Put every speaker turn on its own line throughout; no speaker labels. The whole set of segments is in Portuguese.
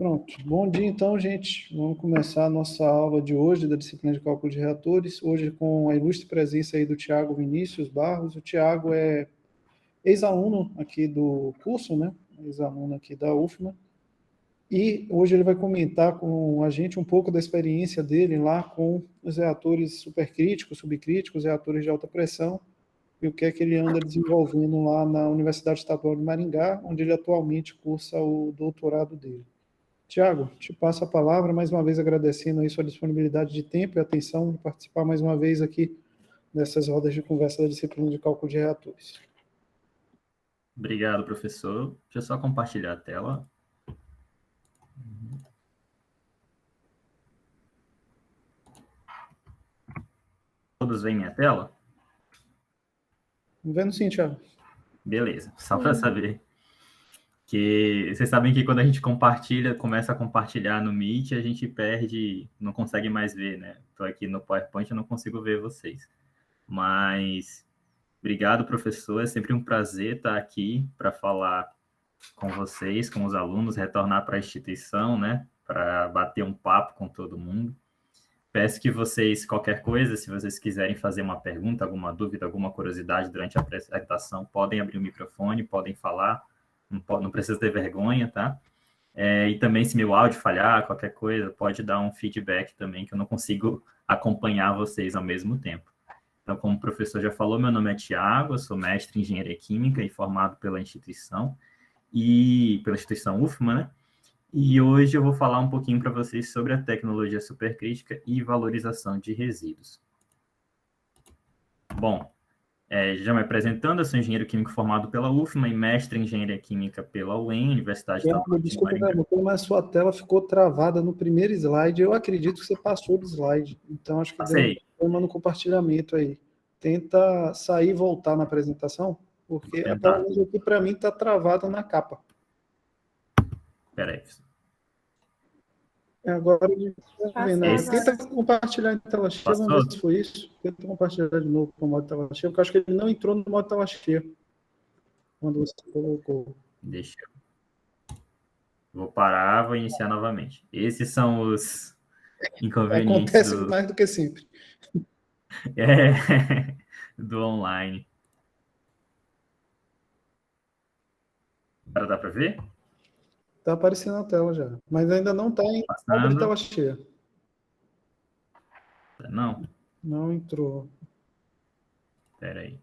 Pronto. Bom dia, então, gente. Vamos começar a nossa aula de hoje da disciplina de cálculo de reatores. Hoje com a ilustre presença aí do Tiago Vinícius Barros. O Tiago é ex-aluno aqui do curso, né? Ex-aluno aqui da UFMA. E hoje ele vai comentar com a gente um pouco da experiência dele lá com os reatores supercríticos, subcríticos, reatores de alta pressão, e o que é que ele anda desenvolvendo lá na Universidade Estadual de Maringá, onde ele atualmente cursa o doutorado dele. Tiago, te passo a palavra, mais uma vez agradecendo aí sua disponibilidade de tempo e atenção de participar mais uma vez aqui dessas rodas de conversa da disciplina de cálculo de reatores.
Obrigado, professor. Deixa eu só compartilhar a tela. Todos veem minha tela?
Vendo sim, Tiago.
Beleza, só para saber. Que vocês sabem que quando a gente compartilha, começa a compartilhar no Meet, a gente perde, não consegue mais ver, né? Estou aqui no PowerPoint, eu não consigo ver vocês. Mas obrigado, professor. É sempre um prazer estar aqui para falar com vocês, com os alunos, retornar para a instituição, né? Para bater um papo com todo mundo. Peço que vocês, qualquer coisa, se vocês quiserem fazer uma pergunta, alguma dúvida, alguma curiosidade durante a apresentação, podem abrir o microfone, podem falar, não precisa ter vergonha, tá? E também, se meu áudio falhar, qualquer coisa, pode dar um feedback também, que eu não consigo acompanhar vocês ao mesmo tempo. Então, como o professor já falou, meu nome é Tiago, eu sou mestre em Engenharia Química e formado pela instituição UFMA, né? E hoje eu vou falar um pouquinho para vocês sobre a tecnologia supercrítica e valorização de resíduos. Bom, já me apresentando, eu sou engenheiro químico formado pela UFMA e mestre em Engenharia Química pela UEM, Universidade Estadual de Maringá.
Desculpa, mas sua tela ficou travada no primeiro slide. Eu acredito que você passou do slide. Então, acho que deu um problema no compartilhamento aí. Tenta sair e voltar na apresentação, porque a tela aqui, para mim, está travada na capa.
Espera aí.
Agora a gente está vendo. Tenta compartilhar em tela cheia, vamos ver se foi isso. Tenta compartilhar de novo com o modo tela cheia, porque eu acho que ele não entrou no modo tela cheia quando você colocou.
Deixa eu... Vou parar, vou iniciar novamente. Esses são os inconvenientes
Acontece mais do que sempre.
Do online. Agora dá para ver?
Está aparecendo na tela já, mas ainda não está em modo de tela cheia.
Não?
Não entrou.
Espera aí.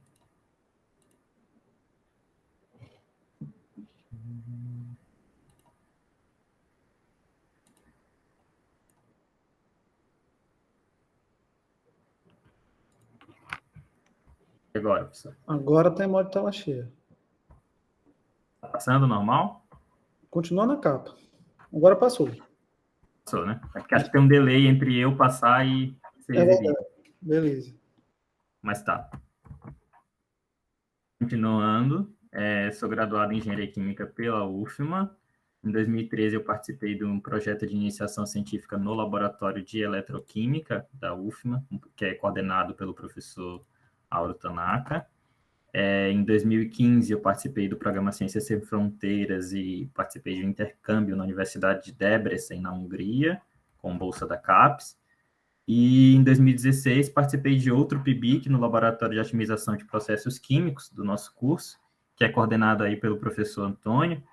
Agora, professor.
Agora está em modo de tela cheia.
Está passando normal?
Continua na capa. Agora passou.
Passou, né? Porque acho que tem um delay entre eu passar e ser exibido.
Beleza.
Mas tá. Continuando, sou graduado em Engenharia Química pela UFMA. Em 2013, eu participei de um projeto de iniciação científica no Laboratório de Eletroquímica da UFMA, que é coordenado pelo professor Auro Tanaka. Em 2015, eu participei do programa Ciências Sem Fronteiras e participei de um intercâmbio na Universidade de Debrecen, na Hungria, com bolsa da CAPES. E em 2016, participei de outro PIBIC no Laboratório de Otimização de Processos Químicos do nosso curso, que é coordenado aí pelo professor Antônio.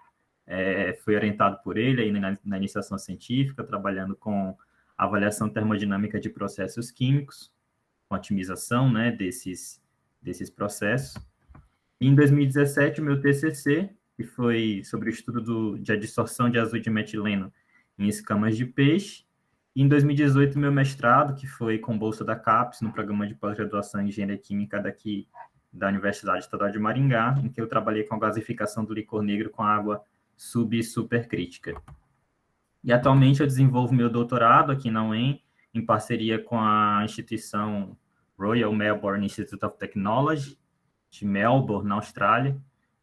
Fui orientado por ele aí na iniciação científica, trabalhando com avaliação termodinâmica de processos químicos, com otimização, né, desses processos. E em 2017, o meu TCC, que foi sobre o estudo de adsorção de azul de metileno em escamas de peixe. E em 2018, meu mestrado, que foi com bolsa da CAPES, no programa de pós-graduação em Engenharia Química daqui da Universidade Estadual de Maringá, em que eu trabalhei com a gasificação do licor negro com água sub e supercrítica. E atualmente eu desenvolvo meu doutorado aqui na UEM, em parceria com a instituição Royal Melbourne Institute of Technology, de Melbourne, na Austrália,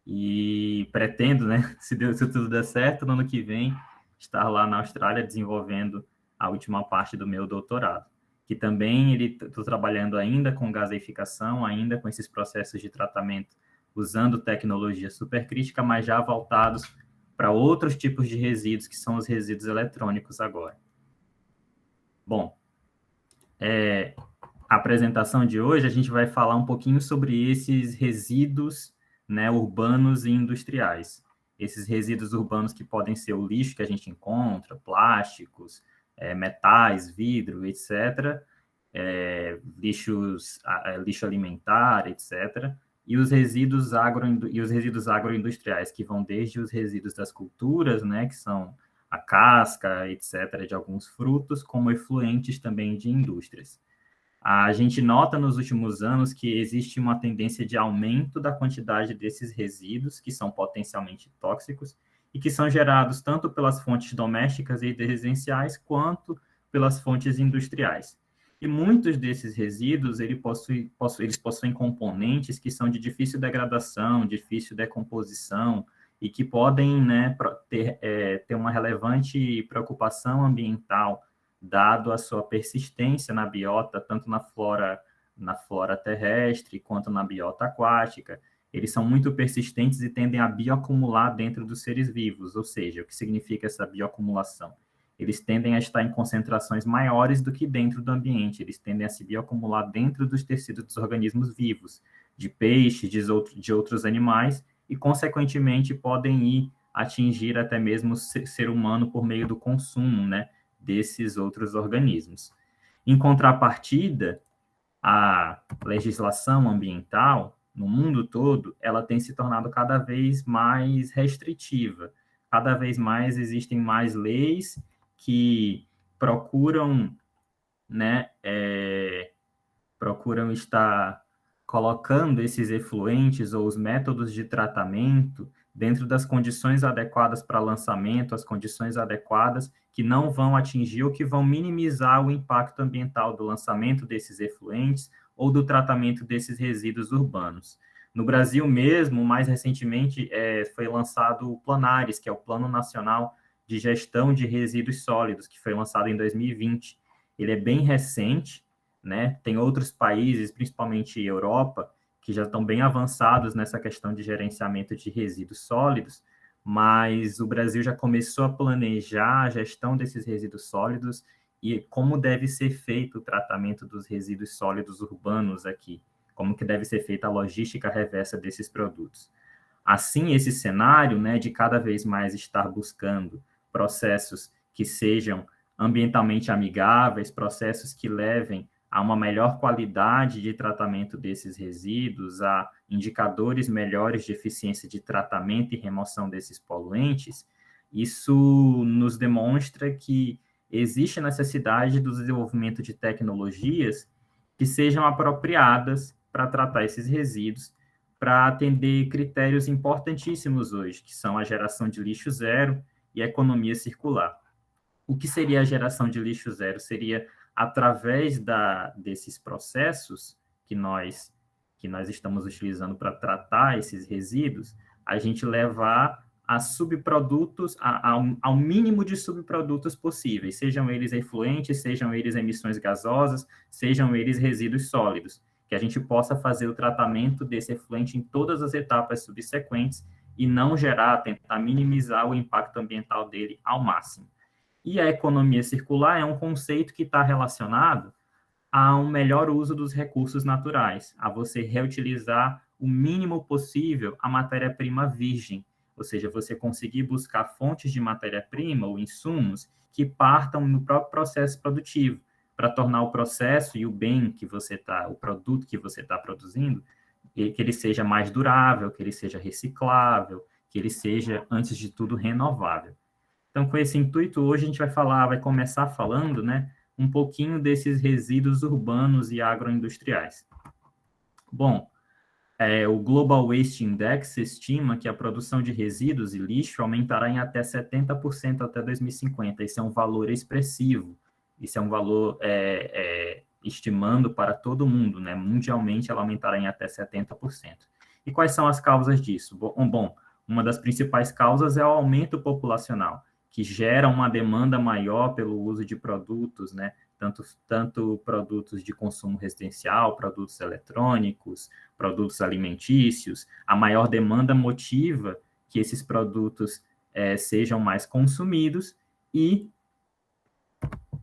e pretendo, né, se tudo der certo, no ano que vem, estar lá na Austrália desenvolvendo a última parte do meu doutorado, que também estou trabalhando ainda com gaseificação, ainda com esses processos de tratamento, usando tecnologia supercrítica, mas já voltados para outros tipos de resíduos, que são os resíduos eletrônicos agora. Bom, a apresentação de hoje, a gente vai falar um pouquinho sobre esses resíduos, né, urbanos e industriais. Esses resíduos urbanos que podem ser o lixo que a gente encontra, plásticos, metais, vidro, etc., lixo alimentar, etc., e os resíduos agroindustriais, que vão desde os resíduos das culturas, né, que são a casca, etc., de alguns frutos, como efluentes também de indústrias. A gente nota nos últimos anos que existe uma tendência de aumento da quantidade desses resíduos, que são potencialmente tóxicos, e que são gerados tanto pelas fontes domésticas e residenciais, quanto pelas fontes industriais. E muitos desses resíduos, eles possuem componentes que são de difícil degradação, difícil decomposição, e que podem, né, ter uma relevante preocupação ambiental, dado a sua persistência na biota, tanto na flora terrestre, quanto na biota aquática. Eles são muito persistentes e tendem a bioacumular dentro dos seres vivos, ou seja, o que significa essa bioacumulação? Eles tendem a estar em concentrações maiores do que dentro do ambiente, eles tendem a se bioacumular dentro dos tecidos dos organismos vivos, de peixes, de outros animais, e, consequentemente, podem ir atingir até mesmo o ser humano por meio do consumo, né, desses outros organismos. Em contrapartida, a legislação ambiental, no mundo todo, ela tem se tornado cada vez mais restritiva. Cada vez mais existem mais leis que procuram, né, procuram estar colocando esses efluentes ou os métodos de tratamento dentro das condições adequadas para lançamento, as condições adequadas que não vão atingir ou que vão minimizar o impacto ambiental do lançamento desses efluentes ou do tratamento desses resíduos urbanos. No Brasil mesmo, mais recentemente, foi lançado o Planares, que é o Plano Nacional de Gestão de Resíduos Sólidos, que foi lançado em 2020. Ele é bem recente, né? Tem outros países, principalmente Europa, que já estão bem avançados nessa questão de gerenciamento de resíduos sólidos, mas o Brasil já começou a planejar a gestão desses resíduos sólidos e como deve ser feito o tratamento dos resíduos sólidos urbanos aqui, como que deve ser feita a logística reversa desses produtos. Assim, esse cenário, né, de cada vez mais estar buscando processos que sejam ambientalmente amigáveis, processos que levem a uma melhor qualidade de tratamento desses resíduos, a indicadores melhores de eficiência de tratamento e remoção desses poluentes, isso nos demonstra que existe a necessidade do desenvolvimento de tecnologias que sejam apropriadas para tratar esses resíduos, para atender critérios importantíssimos hoje, que são a geração de lixo zero e a economia circular. O que seria a geração de lixo zero? Seria através desses processos que nós estamos utilizando para tratar esses resíduos, a gente levar a subprodutos, ao mínimo de subprodutos possíveis, sejam eles efluentes, sejam eles emissões gasosas, sejam eles resíduos sólidos, que a gente possa fazer o tratamento desse efluente em todas as etapas subsequentes e não tentar minimizar o impacto ambiental dele ao máximo. E a economia circular é um conceito que está relacionado a um melhor uso dos recursos naturais, a você reutilizar o mínimo possível a matéria-prima virgem, ou seja, você conseguir buscar fontes de matéria-prima ou insumos que partam no próprio processo produtivo, para tornar o processo e o bem que o produto que você está produzindo, que ele seja mais durável, que ele seja reciclável, que ele seja, antes de tudo, renovável. Então, com esse intuito, hoje a gente vai começar falando, né, um pouquinho desses resíduos urbanos e agroindustriais. Bom, o Global Waste Index estima que a produção de resíduos e lixo aumentará em até 70% até 2050. Esse é um valor expressivo. Esse é um valor estimando para todo mundo, né? Mundialmente, ela aumentará em até 70%. E quais são as causas disso? Bom, uma das principais causas é o aumento populacional, que gera uma demanda maior pelo uso de produtos, né? Tanto produtos de consumo residencial, produtos eletrônicos, produtos alimentícios. A maior demanda motiva que esses produtos sejam mais consumidos e,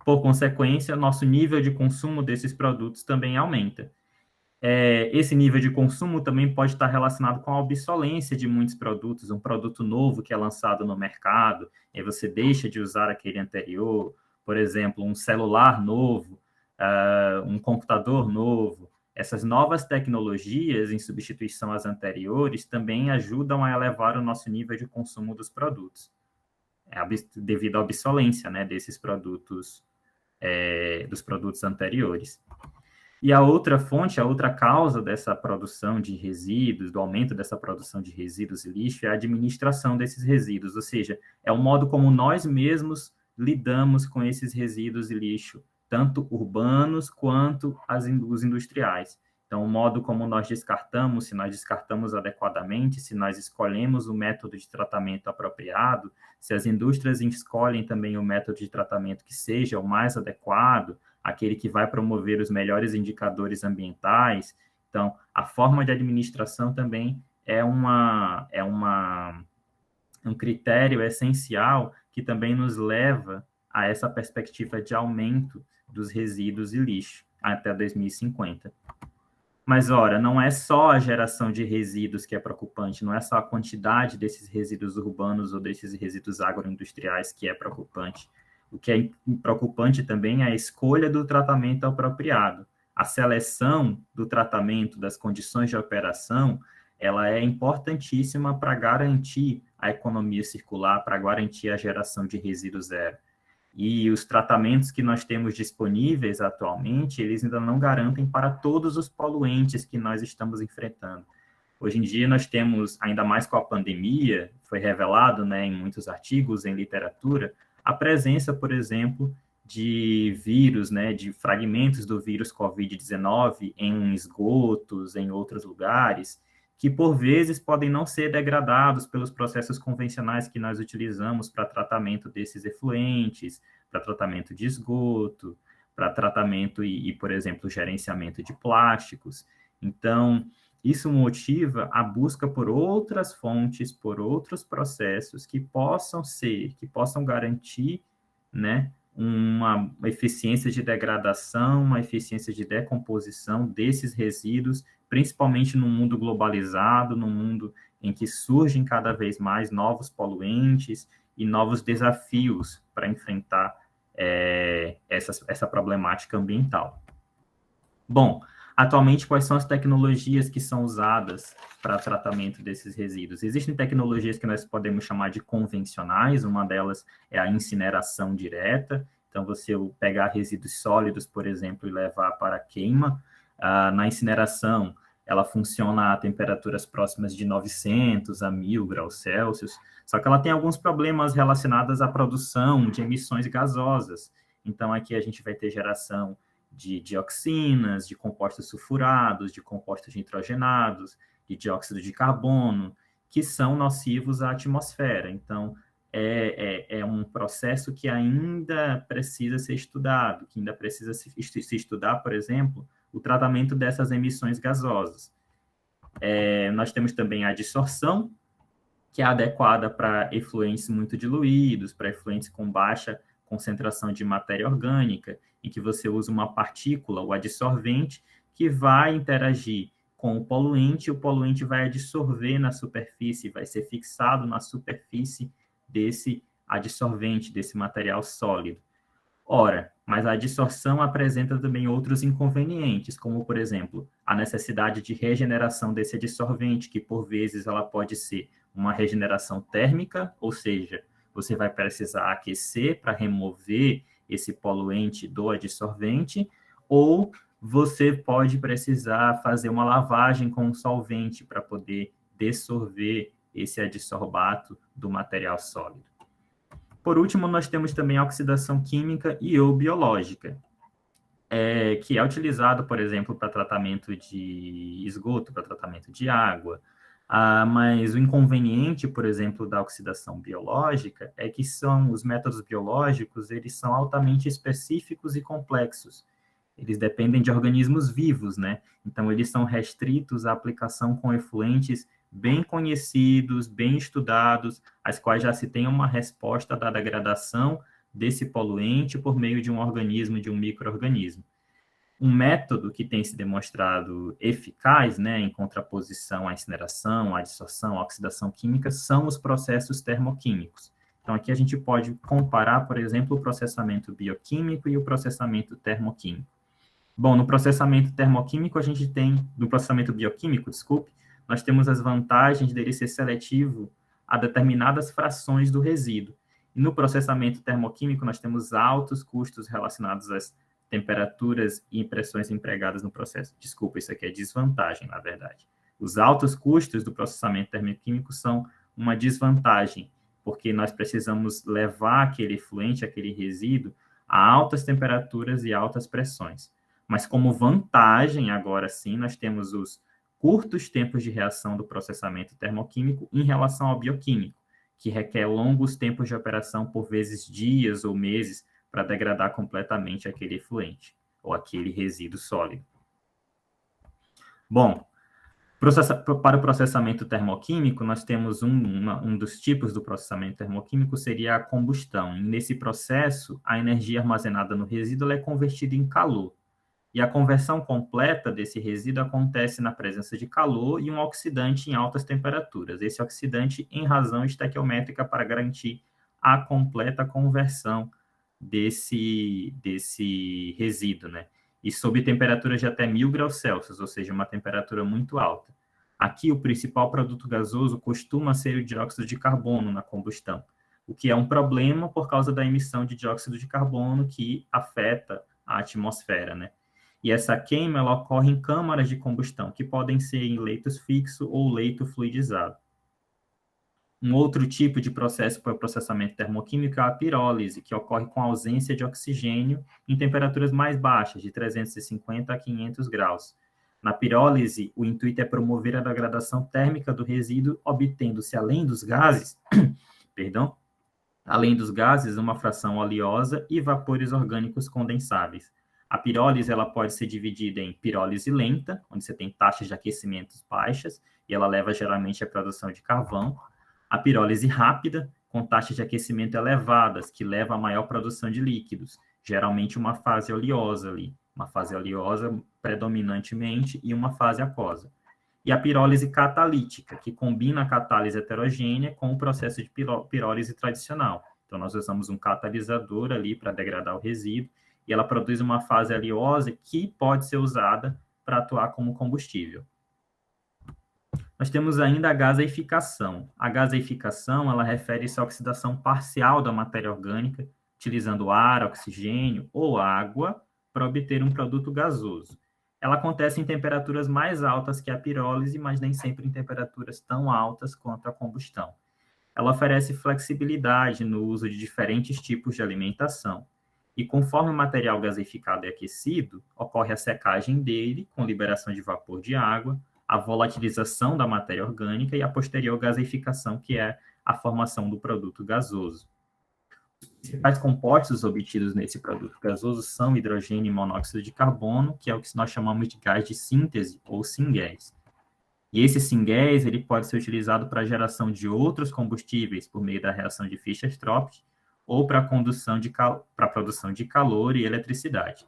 por consequência, nosso nível de consumo desses produtos também aumenta. Esse nível de consumo também pode estar relacionado com a obsolescência de muitos produtos, um produto novo que é lançado no mercado, e você deixa de usar aquele anterior, por exemplo, um celular novo, um computador novo. Essas novas tecnologias, em substituição às anteriores, também ajudam a elevar o nosso nível de consumo dos produtos, devido à obsolescência, né, desses produtos, dos produtos anteriores. E a outra fonte, a outra causa dessa produção de resíduos, do aumento dessa produção de resíduos e lixo, é a administração desses resíduos, ou seja, é o modo como nós mesmos lidamos com esses resíduos e lixo, tanto urbanos quanto os industriais. Então, o modo como nós descartamos, se nós descartamos adequadamente, se nós escolhemos o método de tratamento apropriado, se as indústrias escolhem também o método de tratamento que seja o mais adequado, aquele que vai promover os melhores indicadores ambientais. Então, a forma de administração também é um critério essencial que também nos leva a essa perspectiva de aumento dos resíduos e lixo até 2050. Mas, ora, não é só a geração de resíduos que é preocupante, não é só a quantidade desses resíduos urbanos ou desses resíduos agroindustriais que é preocupante. O que é preocupante também é a escolha do tratamento apropriado. A seleção do tratamento, das condições de operação, ela é importantíssima para garantir a economia circular, para garantir a geração de resíduo zero. E os tratamentos que nós temos disponíveis atualmente, eles ainda não garantem para todos os poluentes que nós estamos enfrentando. Hoje em dia nós temos, ainda mais com a pandemia, foi revelado, né, em muitos artigos, em literatura, a presença, por exemplo, de vírus, né, de fragmentos do vírus Covid-19 em esgotos, em outros lugares, que por vezes podem não ser degradados pelos processos convencionais que nós utilizamos para tratamento desses efluentes, para tratamento de esgoto, para tratamento por exemplo, gerenciamento de plásticos. Então, isso motiva a busca por outras fontes, por outros processos que possam garantir, né, uma eficiência de degradação, uma eficiência de decomposição desses resíduos, principalmente no mundo globalizado, no mundo em que surgem cada vez mais novos poluentes e novos desafios para enfrentar essa problemática ambiental. Bom, atualmente, quais são as tecnologias que são usadas para tratamento desses resíduos? Existem tecnologias que nós podemos chamar de convencionais, uma delas é a incineração direta, então você pegar resíduos sólidos, por exemplo, e levar para a queima. Na incineração, ela funciona a temperaturas próximas de 900 a 1.000 graus Celsius, só que ela tem alguns problemas relacionados à produção de emissões gasosas. Então, aqui a gente vai ter geração de dioxinas, de compostos sulfurados, de compostos nitrogenados, de dióxido de carbono, que são nocivos à atmosfera. Então, é um processo que ainda precisa ser estudado, que ainda precisa se estudar, por exemplo, o tratamento dessas emissões gasosas. Nós temos também a adsorção, que é adequada para efluentes muito diluídos, para efluentes com baixa concentração de matéria orgânica, em que você usa uma partícula, o adsorvente, que vai interagir com o poluente vai adsorver na superfície, vai ser fixado na superfície desse adsorvente, desse material sólido. Ora, mas a adsorção apresenta também outros inconvenientes, como, por exemplo, a necessidade de regeneração desse adsorvente, que por vezes ela pode ser uma regeneração térmica, ou seja, você vai precisar aquecer para remover esse poluente do adsorvente, ou você pode precisar fazer uma lavagem com um solvente para poder dissolver esse adsorbato do material sólido. Por último, nós temos também a oxidação química e ou biológica, que é utilizado, por exemplo, para tratamento de esgoto, para tratamento de água. Mas o inconveniente, por exemplo, da oxidação biológica é que os métodos biológicos, eles são altamente específicos e complexos. eles dependem de organismos vivos, né? Então, eles são restritos à aplicação com efluentes bem conhecidos, bem estudados, as quais já se tem uma resposta da degradação desse poluente por meio de um organismo, de um micro-organismo. Um método que tem se demonstrado eficaz, né, em contraposição à incineração, à dissorção, à oxidação química, são os processos termoquímicos. Então, aqui a gente pode comparar, por exemplo, o processamento bioquímico e o processamento termoquímico. Bom, no processamento termoquímico, a gente tem, no processamento bioquímico, desculpe, nós temos as vantagens dele ser seletivo a determinadas frações do resíduo. E no processamento termoquímico, nós temos altos custos relacionados às temperaturas e pressões empregadas no processo. Desculpa, isso aqui é desvantagem, na verdade. Os altos custos do processamento termoquímico são uma desvantagem, porque nós precisamos levar aquele efluente, aquele resíduo, a altas temperaturas e altas pressões. Mas como vantagem, agora sim, nós temos os curtos tempos de reação do processamento termoquímico em relação ao bioquímico, que requer longos tempos de operação, por vezes dias ou meses, para degradar completamente aquele efluente ou aquele resíduo sólido. Bom, para o processamento termoquímico, nós temos um dos tipos do processamento termoquímico seria a combustão. E nesse processo, a energia armazenada no resíduo é convertida em calor. E a conversão completa desse resíduo acontece na presença de calor e um oxidante em altas temperaturas. Esse oxidante em razão estequiométrica para garantir a completa conversão desse resíduo, né? E sob temperaturas de até 1000 graus Celsius, ou seja, uma temperatura muito alta. Aqui, o principal produto gasoso costuma ser o dióxido de carbono na combustão, o que é um problema por causa da emissão de dióxido de carbono que afeta a atmosfera, né? E essa queima, ela ocorre em câmaras de combustão, que podem ser em leitos fixo ou leito fluidizado. Um outro tipo de processo para o processamento termoquímico é a pirólise, que ocorre com ausência de oxigênio em temperaturas mais baixas, de 350 a 500 graus. Na pirólise, o intuito é promover a degradação térmica do resíduo, obtendo-se, além dos gases, uma fração oleosa e vapores orgânicos condensáveis. A pirólise ela pode ser dividida em pirólise lenta, onde você tem taxas de aquecimento baixas, e ela leva geralmente à produção de carvão. A pirólise rápida, com taxas de aquecimento elevadas, que leva a maior produção de líquidos, geralmente uma fase oleosa ali, uma fase oleosa predominantemente e uma fase aquosa. E a pirólise catalítica, que combina a catálise heterogênea com o processo de pirólise tradicional. Então, nós usamos um catalisador ali para degradar o resíduo, e ela produz uma fase oleosa que pode ser usada para atuar como combustível. Nós temos ainda a gaseificação. A gaseificação, ela refere-se à oxidação parcial da matéria orgânica, utilizando ar, oxigênio ou água para obter um produto gasoso. Ela acontece em temperaturas mais altas que a pirólise, mas nem sempre em temperaturas tão altas quanto a combustão. Ela oferece flexibilidade no uso de diferentes tipos de alimentação. E conforme o material gaseificado é aquecido, ocorre a secagem dele, com liberação de vapor de água, a volatilização da matéria orgânica e a posterior gaseificação, que é a formação do produto gasoso. Os principais compostos obtidos nesse produto gasoso são hidrogênio e monóxido de carbono, que é o que nós chamamos de gás de síntese ou syngas. E esse syngas ele pode ser utilizado para a geração de outros combustíveis por meio da reação de Fischer-Tropsch ou para a produção de calor e eletricidade.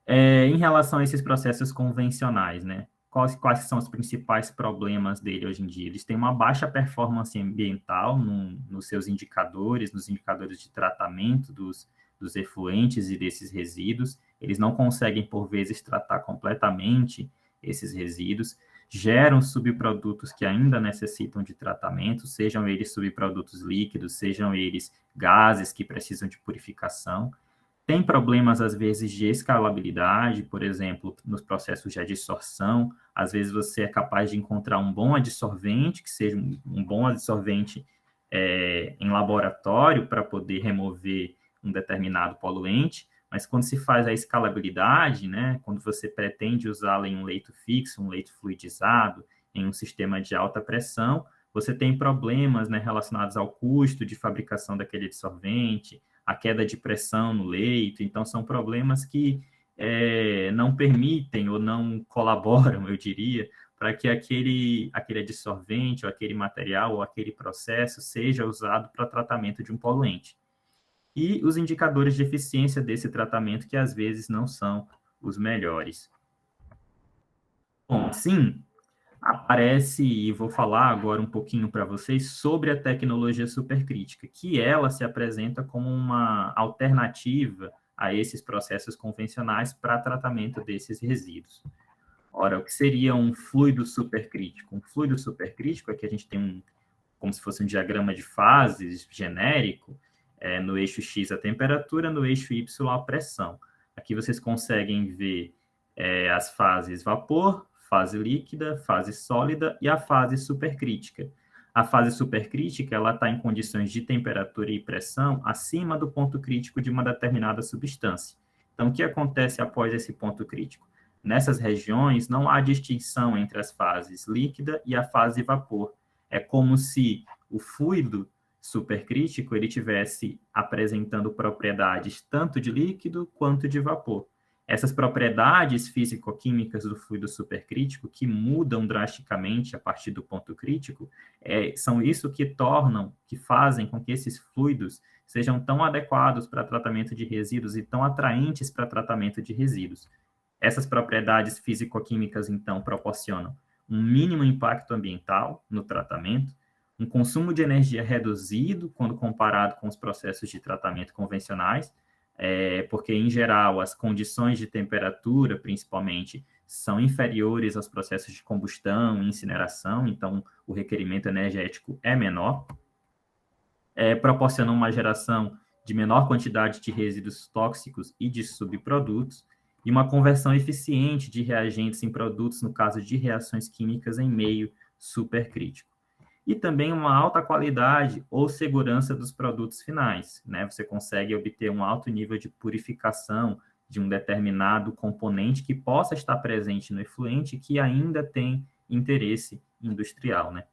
Em relação a esses processos convencionais, né? Quais são os principais problemas dele hoje em dia? Eles têm uma baixa performance ambiental nos seus indicadores, nos indicadores de tratamento dos efluentes e desses resíduos. Eles não conseguem, por vezes, tratar completamente esses resíduos. Geram subprodutos que ainda necessitam de tratamento, sejam eles subprodutos líquidos, sejam eles gases que precisam de purificação. Tem problemas, às vezes, de escalabilidade, por exemplo, nos processos de adsorção. Às vezes, você é capaz de encontrar um bom adsorvente, que seja um bom adsorvente em laboratório para poder remover um determinado poluente, mas quando se faz a escalabilidade, né, quando você pretende usá-la em um leito fixo, um leito fluidizado, em um sistema de alta pressão, você tem problemas, né, relacionados ao custo de fabricação daquele adsorvente, a queda de pressão no leito. Então, são problemas que não permitem ou não colaboram, eu diria, para que aquele adsorvente, ou aquele material, ou aquele processo seja usado para tratamento de um poluente. E os indicadores de eficiência desse tratamento, que às vezes não são os melhores. Bom, sim, aparece, e vou falar agora um pouquinho para vocês sobre a tecnologia supercrítica, que ela se apresenta como uma alternativa a esses processos convencionais para tratamento desses resíduos. Ora, o que seria um fluido supercrítico? Um fluido supercrítico é que a gente tem como se fosse um diagrama de fases genérico, no eixo X a temperatura, no eixo Y a pressão. Aqui vocês conseguem ver as fases vapor, fase líquida, fase sólida e a fase supercrítica. A fase supercrítica ela está em condições de temperatura e pressão acima do ponto crítico de uma determinada substância. Então, o que acontece após esse ponto crítico? Nessas regiões, não há distinção entre as fases líquida e a fase vapor. É como se o fluido supercrítico ele tivesse apresentando propriedades tanto de líquido quanto de vapor. Essas propriedades físico-químicas do fluido supercrítico, que mudam drasticamente a partir do ponto crítico, são isso que fazem com que esses fluidos sejam tão adequados para tratamento de resíduos e tão atraentes para tratamento de resíduos. Essas propriedades físico-químicas, então, proporcionam um mínimo impacto ambiental no tratamento, um consumo de energia reduzido quando comparado com os processos de tratamento convencionais, porque, em geral, as condições de temperatura, principalmente, são inferiores aos processos de combustão e incineração, então o requerimento energético é menor, proporciona uma geração de menor quantidade de resíduos tóxicos e de subprodutos, e uma conversão eficiente de reagentes em produtos, no caso de reações químicas em meio supercrítico. E também uma alta qualidade ou segurança dos produtos finais, né? Você consegue obter um alto nível de purificação de um determinado componente que possa estar presente no efluente que ainda tem interesse industrial, né?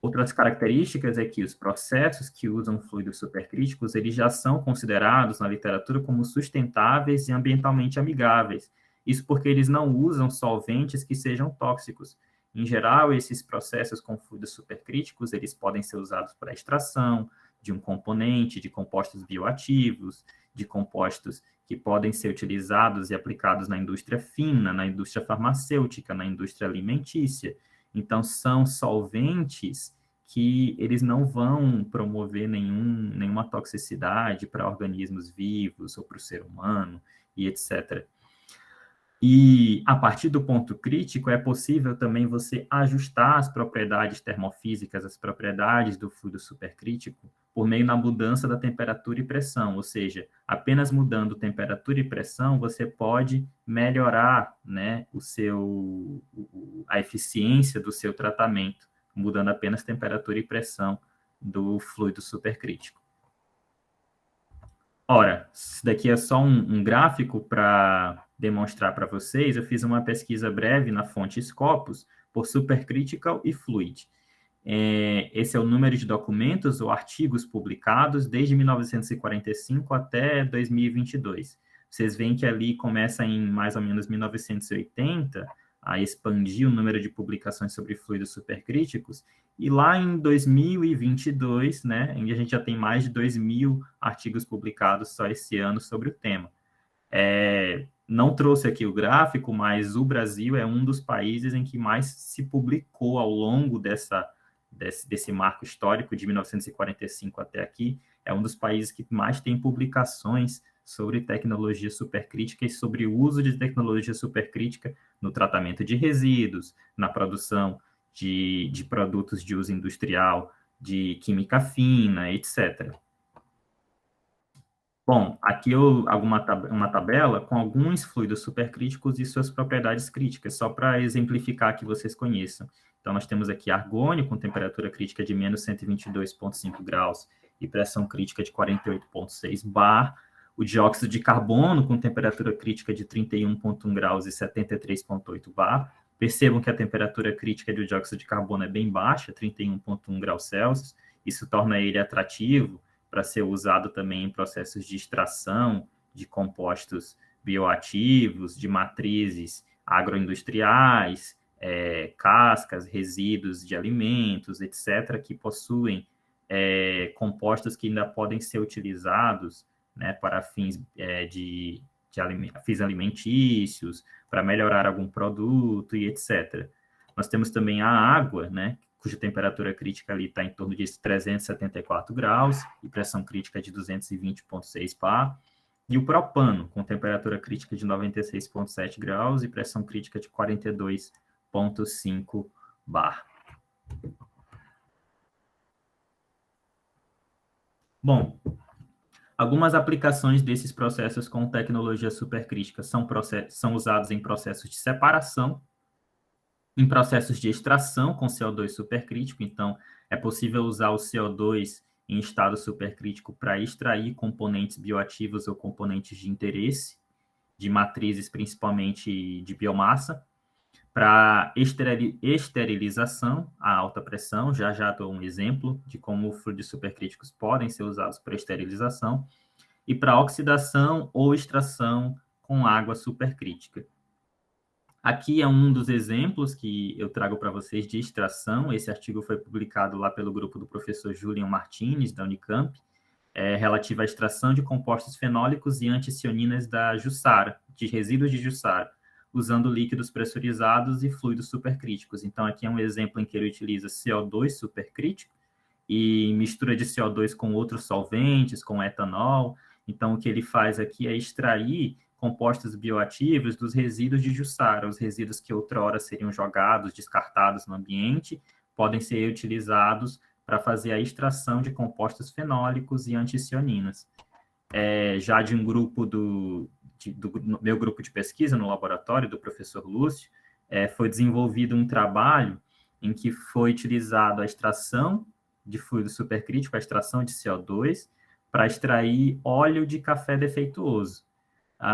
Outras características é que os processos que usam fluidos supercríticos, eles já são considerados na literatura como sustentáveis e ambientalmente amigáveis. Isso porque eles não usam solventes que sejam tóxicos. Em geral, esses processos com fluidos supercríticos, eles podem ser usados para a extração de um componente, de compostos bioativos, de compostos que podem ser utilizados e aplicados na indústria fina, na indústria farmacêutica, na indústria alimentícia. Então, são solventes que eles não vão promover nenhuma toxicidade para organismos vivos ou para o ser humano, e etc. E, a partir do ponto crítico, é possível também você ajustar as propriedades termofísicas, as propriedades do fluido supercrítico, por meio da mudança da temperatura e pressão, ou seja, apenas mudando temperatura e pressão, você pode melhorar, né, a eficiência do seu tratamento, mudando apenas temperatura e pressão do fluido supercrítico. Ora, isso daqui é só um gráfico para demonstrar para vocês. Eu fiz uma pesquisa breve na fonte Scopus por supercritical e fluid. Esse é o número de documentos ou artigos publicados desde 1945 até 2022. Vocês veem que ali começa em mais ou menos 1980 a expandir o número de publicações sobre fluidos supercríticos, e lá em 2022, né, a gente já tem mais de 2.000 artigos publicados só esse ano sobre o tema. Não trouxe aqui o gráfico, mas o Brasil é um dos países em que mais se publicou ao longo desse marco histórico de 1945 até aqui. É um dos países que mais tem publicações sobre tecnologia supercrítica e sobre o uso de tecnologia supercrítica no tratamento de resíduos, na produção de produtos de uso industrial, de química fina, etc. Bom, aqui uma tabela com alguns fluidos supercríticos e suas propriedades críticas, só para exemplificar que vocês conheçam. Então, nós temos aqui argônio com temperatura crítica de menos 122,5 graus e pressão crítica de 48,6 bar, o dióxido de carbono com temperatura crítica de 31,1 graus e 73,8 bar. Percebam que a temperatura crítica do dióxido de carbono é bem baixa, 31,1 graus Celsius. Isso torna ele atrativo para ser usado também em processos de extração de compostos bioativos, de matrizes agroindustriais, cascas, resíduos de alimentos, etc., que possuem compostos que ainda podem ser utilizados, né, para fins fins alimentícios, para melhorar algum produto e etc. Nós temos também a água, né, cuja temperatura crítica ali está em torno de 374 graus e pressão crítica de 220,6 bar. E o propano, com temperatura crítica de 96,7 graus e pressão crítica de 42,5 bar. Bom, algumas aplicações desses processos com tecnologia supercrítica são usados em processos de separação, em processos de extração com CO2 supercrítico. Então, é possível usar o CO2 em estado supercrítico para extrair componentes bioativos ou componentes de interesse, de matrizes principalmente de biomassa, para esterilização a alta pressão. Já dou um exemplo de como fluidos supercríticos podem ser usados para esterilização, e para oxidação ou extração com água supercrítica. Aqui é um dos exemplos que eu trago para vocês de extração. Esse artigo foi publicado lá pelo grupo do professor Julian Martinez, da Unicamp, relativo à extração de compostos fenólicos e anticianinas da Jussara, de resíduos de Jussara, usando líquidos pressurizados e fluidos supercríticos. Então, aqui é um exemplo em que ele utiliza CO2 supercrítico e mistura de CO2 com outros solventes, com etanol. Então, o que ele faz aqui é extrair compostos bioativos dos resíduos de Jussara. Os resíduos que outrora seriam jogados, descartados no ambiente, podem ser utilizados para fazer a extração de compostos fenólicos e anticianinas. Já de um grupo do meu grupo de pesquisa no laboratório, do professor Lúcio, foi desenvolvido um trabalho em que foi utilizado a extração de fluido supercrítico, a extração de CO2, para extrair óleo de café defeituoso.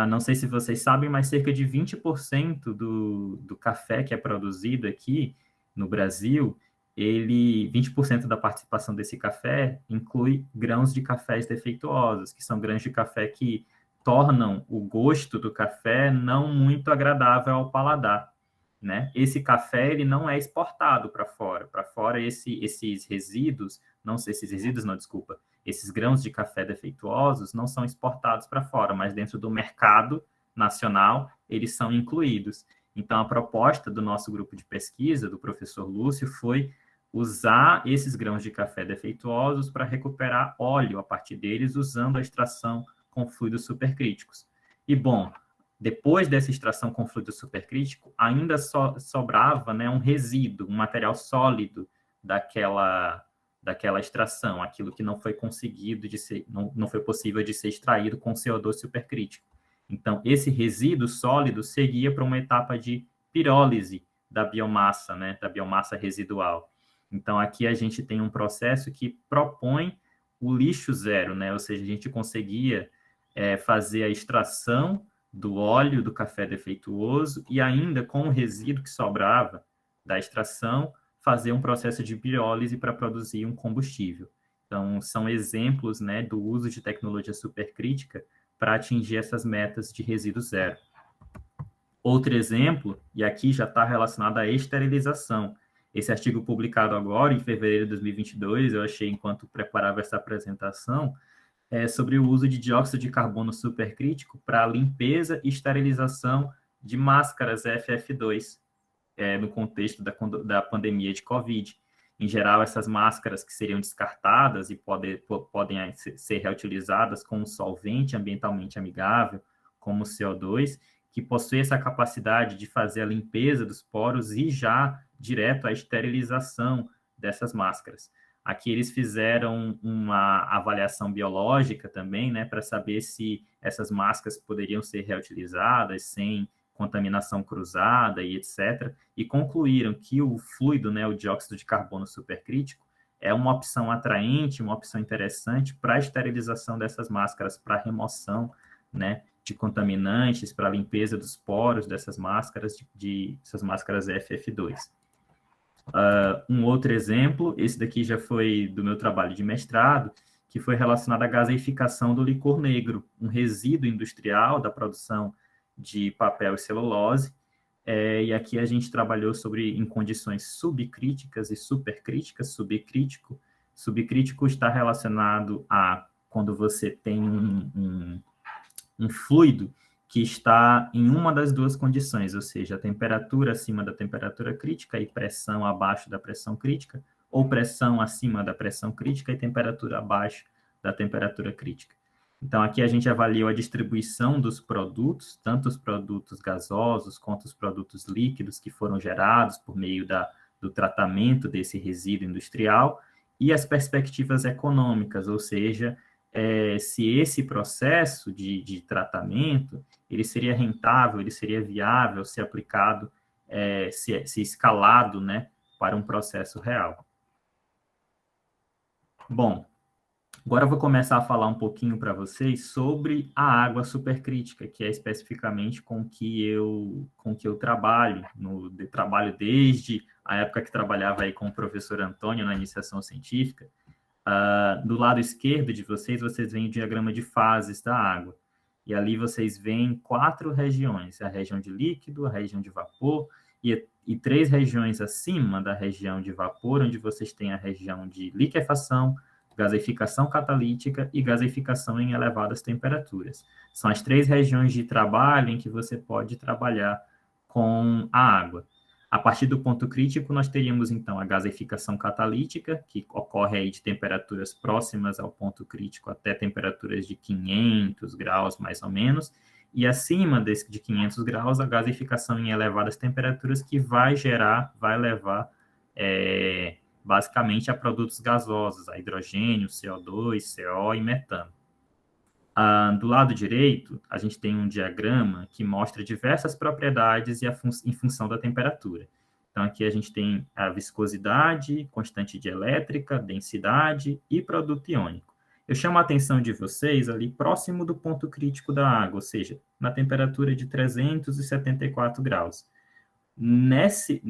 Não sei se vocês sabem, mas cerca de 20% do café que é produzido aqui no Brasil, 20% da participação desse café inclui grãos de cafés defeituosos, que são grãos de café que tornam o gosto do café não muito agradável ao paladar, né? Esse café ele não é exportado para fora. Para fora, esses resíduos, esses grãos de café defeituosos não são exportados para fora, mas dentro do mercado nacional eles são incluídos. Então, a proposta do nosso grupo de pesquisa, do professor Lúcio, foi usar esses grãos de café defeituosos para recuperar óleo a partir deles, usando a extração com fluidos supercríticos. E, bom, depois dessa extração com fluido supercrítico, ainda sobrava, né, um resíduo, um material sólido daquela extração, aquilo que não foi conseguido não foi possível de ser extraído com CO2 supercrítico. Então, esse resíduo sólido seguia para uma etapa de pirólise da biomassa, né, da biomassa residual. Então, aqui a gente tem um processo que propõe o lixo zero, né, ou seja, a gente conseguia fazer a extração do óleo do café defeituoso e ainda com o resíduo que sobrava da extração, fazer um processo de pirólise para produzir um combustível. Então, são exemplos, né, do uso de tecnologia supercrítica para atingir essas metas de resíduo zero. Outro exemplo, e aqui já está relacionado à esterilização. Esse artigo publicado agora, em fevereiro de 2022, eu achei enquanto preparava essa apresentação, sobre o uso de dióxido de carbono supercrítico para limpeza e esterilização de máscaras FF2, no contexto da pandemia de Covid. Em geral, essas máscaras que seriam descartadas e podem ser reutilizadas com um solvente ambientalmente amigável, como o CO2, que possui essa capacidade de fazer a limpeza dos poros e já direto a esterilização dessas máscaras. Aqui eles fizeram uma avaliação biológica também, né, para saber se essas máscaras poderiam ser reutilizadas sem contaminação cruzada e etc. E concluíram que o fluido, né, o dióxido de carbono supercrítico, é uma opção atraente, uma opção interessante para a esterilização dessas máscaras, para a remoção, né, de contaminantes, para a limpeza dos poros dessas máscaras, essas máscaras FF2. Um outro exemplo, esse daqui já foi do meu trabalho de mestrado, que foi relacionada à gaseificação do licor negro, um resíduo industrial da produção de papel e celulose. E aqui a gente trabalhou em condições subcríticas e supercríticas. Subcrítico está relacionado a quando você tem um fluido que está em uma das duas condições, ou seja, a temperatura acima da temperatura crítica e pressão abaixo da pressão crítica, ou pressão acima da pressão crítica e temperatura abaixo da temperatura crítica. Então, aqui a gente avaliou a distribuição dos produtos, tanto os produtos gasosos quanto os produtos líquidos que foram gerados por meio do tratamento desse resíduo industrial, e as perspectivas econômicas, ou seja, se esse processo de tratamento ele seria rentável, ele seria viável se aplicado, se escalado, né, para um processo real. Bom, agora eu vou começar a falar um pouquinho para vocês sobre a água supercrítica, que é especificamente com que eu trabalho, trabalho desde a época que trabalhava aí com o professor Antônio na iniciação científica. Do lado esquerdo de vocês veem o diagrama de fases da água. E ali vocês veem 4 regiões, a região de líquido, a região de vapor, e 3 regiões acima da região de vapor, onde vocês têm a região de liquefação, gaseificação catalítica e gaseificação em elevadas temperaturas. São as 3 regiões de trabalho em que você pode trabalhar com a água. A partir do ponto crítico, nós teríamos, então, a gaseificação catalítica, que ocorre aí de temperaturas próximas ao ponto crítico até temperaturas de 500 graus, mais ou menos, e acima de 500 graus, a gaseificação em elevadas temperaturas, que vai levar, basicamente, a produtos gasosos, a hidrogênio, CO2, CO e metano. Do lado direito, a gente tem um diagrama que mostra diversas propriedades em função da temperatura. Então, aqui a gente tem a viscosidade, constante dielétrica, densidade e produto iônico. Eu chamo a atenção de vocês ali próximo do ponto crítico da água, ou seja, na temperatura de 374 graus.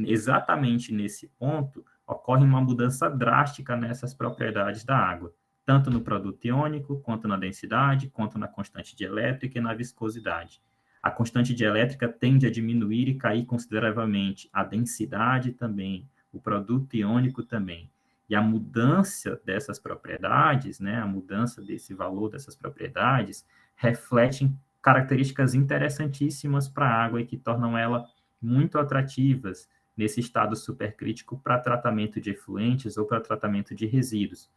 Exatamente nesse ponto, ocorre uma mudança drástica nessas propriedades da água, tanto no produto iônico, quanto na densidade, quanto na constante dielétrica e na viscosidade. A constante dielétrica tende a diminuir e cair consideravelmente, a densidade também, o produto iônico também. E a mudança dessas propriedades, né, a mudança desse valor dessas propriedades, refletem características interessantíssimas para a água e que tornam ela muito atrativas nesse estado supercrítico para tratamento de efluentes ou para tratamento de resíduos.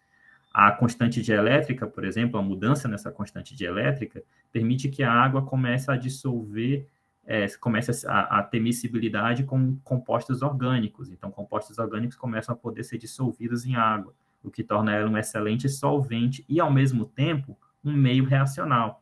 A constante dielétrica, por exemplo, a mudança nessa constante dielétrica, permite que a água comece a dissolver, comece a ter miscibilidade com compostos orgânicos. Então, compostos orgânicos começam a poder ser dissolvidos em água, o que torna ela um excelente solvente e, ao mesmo tempo, um meio reacional.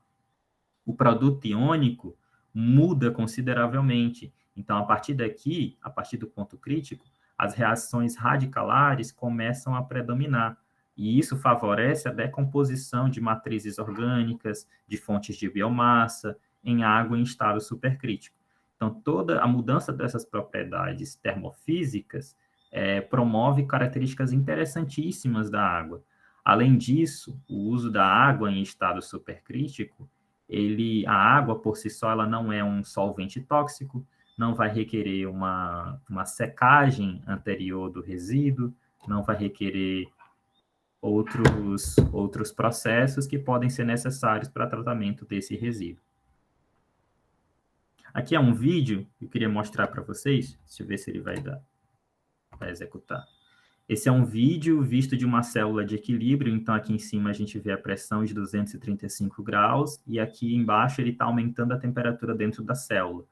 O produto iônico muda consideravelmente. Então, a partir daqui, a partir do ponto crítico, as reações radicalares começam a predominar. E isso favorece a decomposição de matrizes orgânicas, de fontes de biomassa, em água em estado supercrítico. Então, toda a mudança dessas propriedades termofísicas promove características interessantíssimas da água. Além disso, o uso da água em estado supercrítico, a água por si só ela não é um solvente tóxico, não vai requerer uma secagem anterior do resíduo, não vai requerer outros processos que podem ser necessários para tratamento desse resíduo. Aqui é um vídeo que eu queria mostrar para vocês. Deixa eu ver se ele vai executar. Esse é um vídeo visto de uma célula de equilíbrio. Então, aqui em cima a gente vê a pressão de 235 graus e aqui embaixo ele está aumentando a temperatura dentro da célula.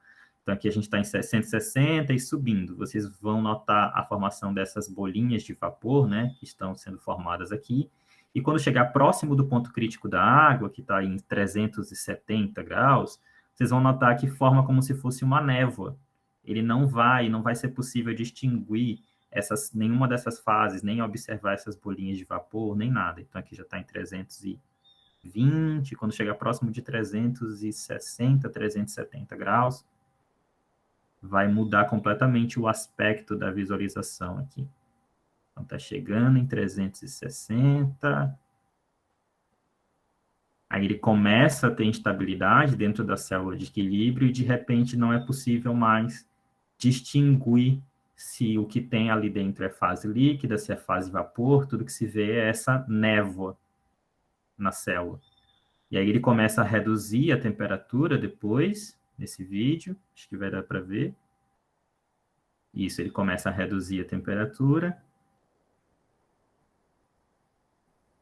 Então, aqui a gente está em 160 e subindo. Vocês vão notar a formação dessas bolinhas de vapor, né, que estão sendo formadas aqui. E quando chegar próximo do ponto crítico da água, que está em 370 graus, vocês vão notar que forma como se fosse uma névoa. Não vai ser possível distinguir nenhuma dessas fases, nem observar essas bolinhas de vapor, nem nada. Então, aqui já está em 320, quando chegar próximo de 360, 370 graus, vai mudar completamente o aspecto da visualização aqui. Então, está chegando em 360, Aí ele começa a ter instabilidade dentro da célula de equilíbrio e, de repente, não é possível mais distinguir se o que tem ali dentro é fase líquida, se é fase vapor, tudo que se vê é essa névoa na célula. E aí ele começa a reduzir a temperatura depois, nesse vídeo, acho que vai dar para ver. Isso, ele começa a reduzir a temperatura.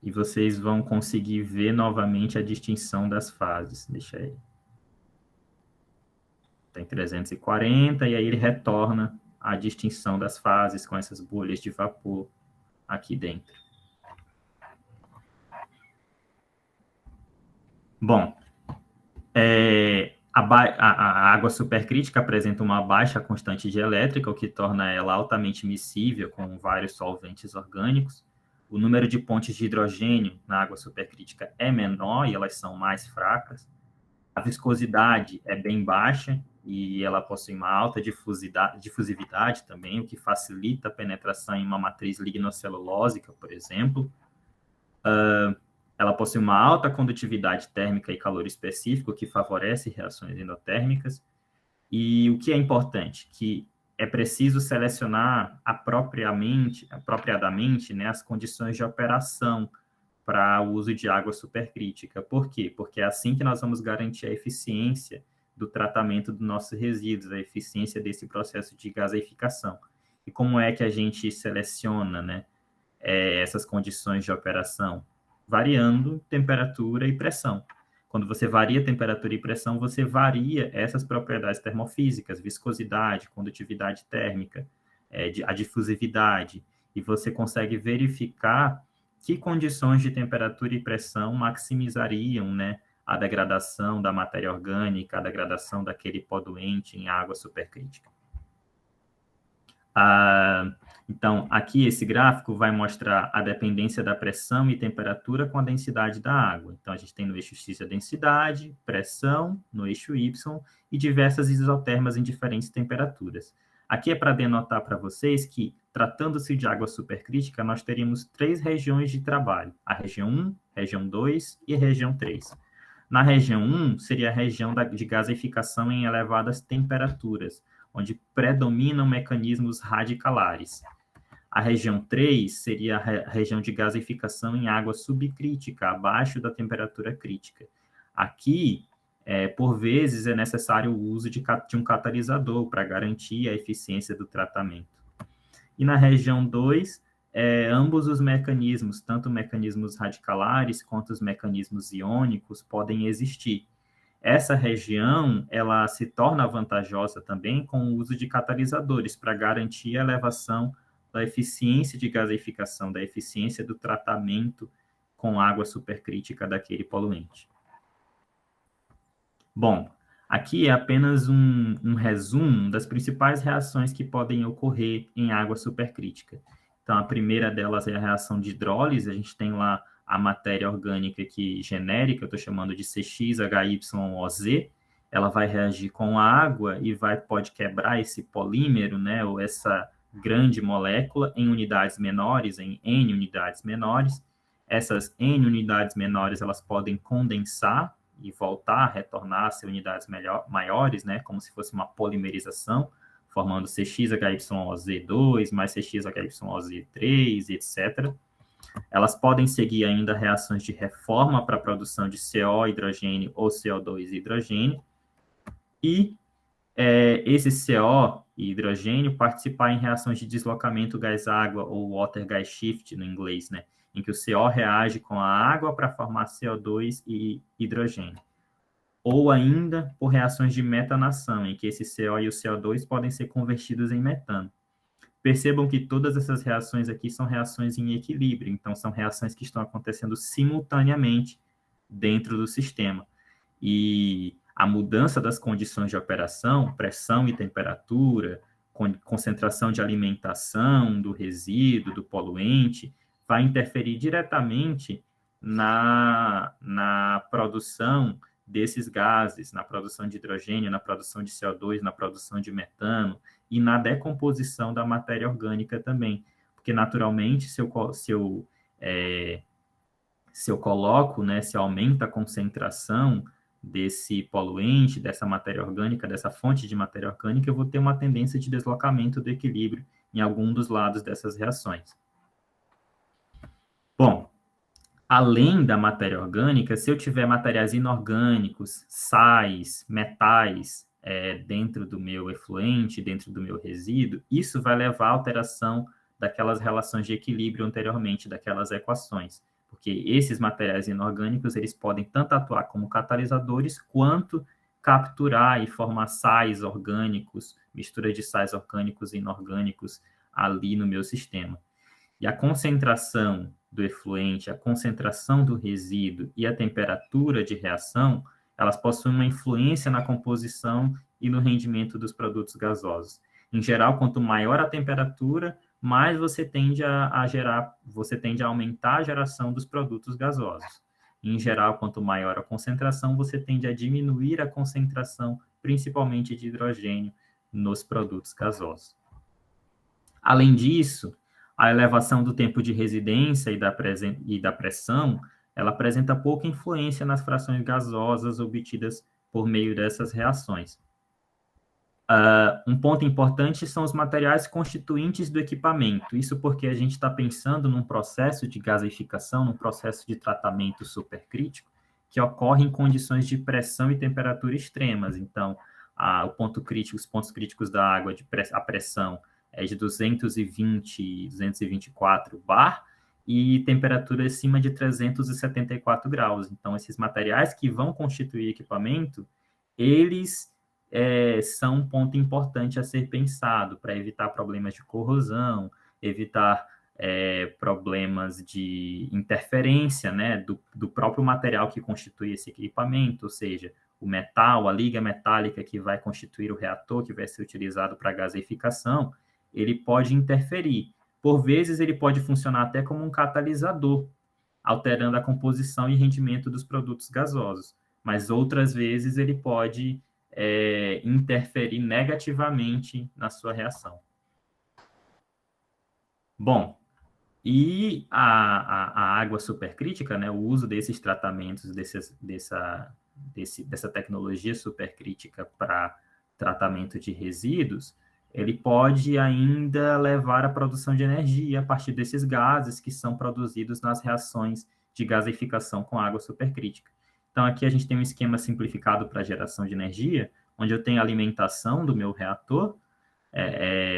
E vocês vão conseguir ver novamente a distinção das fases. Deixa aí. Tem 340, e aí ele retorna a distinção das fases com essas bolhas de vapor aqui dentro. Bom, a água supercrítica apresenta uma baixa constante de elétrica, o que torna ela altamente miscível com vários solventes orgânicos. O número de pontes de hidrogênio na água supercrítica é menor e elas são mais fracas. A viscosidade é bem baixa e ela possui uma alta difusividade também, o que facilita a penetração em uma matriz lignocelulósica, por exemplo. Ela possui uma alta condutividade térmica e calor específico, que favorece reações endotérmicas. E o que é importante? Que é preciso selecionar apropriadamente, né, as condições de operação para o uso de água supercrítica. Por quê? Porque é assim que nós vamos garantir a eficiência do tratamento dos nossos resíduos, a eficiência desse processo de gaseificação. E como é que a gente seleciona, né, essas condições de operação? Variando temperatura e pressão. Quando você varia temperatura e pressão, você varia essas propriedades termofísicas, viscosidade, condutividade térmica, a difusividade, e você consegue verificar que condições de temperatura e pressão maximizariam, né, a degradação da matéria orgânica, a degradação daquele pó doente em água supercrítica. Então, aqui esse gráfico vai mostrar a dependência da pressão e temperatura com a densidade da água. Então, a gente tem no eixo X a densidade, pressão, no eixo Y, e diversas isotermas em diferentes temperaturas. Aqui é para denotar para vocês que, tratando-se de água supercrítica, nós teríamos 3 regiões de trabalho: a região 1, região 2 e a região 3. Na região 1, seria a região de gaseificação em elevadas temperaturas, onde predominam mecanismos radicalares. A região 3 seria a região de gaseificação em água subcrítica, abaixo da temperatura crítica. Aqui, por vezes, é necessário o uso de um catalisador para garantir a eficiência do tratamento. E na região 2, ambos os mecanismos, tanto mecanismos radicalares quanto os mecanismos iônicos, podem existir. Essa região, ela se torna vantajosa também com o uso de catalisadores para garantir a elevação da eficiência de gaseificação, da eficiência do tratamento com água supercrítica daquele poluente. Bom, aqui é apenas um resumo das principais reações que podem ocorrer em água supercrítica. Então, a primeira delas é a reação de hidrólise. A gente tem lá a matéria orgânica aqui genérica, eu estou chamando de CXHYOZ. Ela vai reagir com a água e pode quebrar esse polímero, né, ou essa grande molécula em unidades menores, em N unidades menores. Essas N unidades menores, elas podem condensar e voltar a retornar a ser unidades maiores, né, como se fosse uma polimerização, formando CXHYOZ2 mais CXHYOZ3, etc. Elas podem seguir ainda reações de reforma para a produção de CO, hidrogênio, ou CO2 e hidrogênio. E esse CO e hidrogênio participar em reações de deslocamento gás-água, ou water gas shift no inglês, né? Em que o CO reage com a água para formar CO2 e hidrogênio. Ou ainda por reações de metanação, em que esse CO e o CO2 podem ser convertidos em metano. Percebam que todas essas reações aqui são reações em equilíbrio, então são reações que estão acontecendo simultaneamente dentro do sistema. E a mudança das condições de operação, pressão e temperatura, concentração de alimentação do resíduo, do poluente, vai interferir diretamente na produção desses gases, na produção de hidrogênio, na produção de CO2, na produção de metano e na decomposição da matéria orgânica também. Porque, naturalmente, se se eu coloco, né, se aumenta a concentração desse poluente, dessa matéria orgânica, dessa fonte de matéria orgânica, eu vou ter uma tendência de deslocamento do equilíbrio em algum dos lados dessas reações. Bom, além da matéria orgânica, se eu tiver materiais inorgânicos, sais, metais, dentro do meu efluente, dentro do meu resíduo, isso vai levar à alteração daquelas relações de equilíbrio anteriormente, daquelas equações. Porque esses materiais inorgânicos, eles podem tanto atuar como catalisadores, quanto capturar e formar sais orgânicos, mistura de sais orgânicos e inorgânicos ali no meu sistema. E a concentração do efluente, a concentração do resíduo e a temperatura de reação, elas possuem uma influência na composição e no rendimento dos produtos gasosos. Em geral, quanto maior a temperatura, mais você tende você tende a aumentar a geração dos produtos gasosos. Em geral, quanto maior a concentração, você tende a diminuir a concentração, principalmente de hidrogênio, nos produtos gasosos. Além disso, a elevação do tempo de residência e da pressão, ela apresenta pouca influência nas frações gasosas obtidas por meio dessas reações. Um ponto importante são os materiais constituintes do equipamento. Isso porque a gente está pensando num processo de gaseificação, num processo de tratamento supercrítico, que ocorre em condições de pressão e temperatura extremas. Então, os pontos críticos da água, a pressão, é de 220, 224 bar, e temperatura acima de 374 graus. Então, esses materiais que vão constituir equipamento, eles são um ponto importante a ser pensado para evitar problemas de corrosão, evitar problemas de interferência, né, do próprio material que constitui esse equipamento, ou seja, o metal, a liga metálica que vai constituir o reator, que vai ser utilizado para gaseificação, ele pode interferir. Por vezes, ele pode funcionar até como um catalisador, alterando a composição e rendimento dos produtos gasosos. Mas outras vezes, ele pode interferir negativamente na sua reação. Bom, e a água supercrítica, né, o uso desses tratamentos, dessa tecnologia supercrítica para tratamento de resíduos, ele pode ainda levar à produção de energia a partir desses gases que são produzidos nas reações de gaseificação com água supercrítica. Então, aqui a gente tem um esquema simplificado para geração de energia, onde eu tenho a alimentação do meu reator,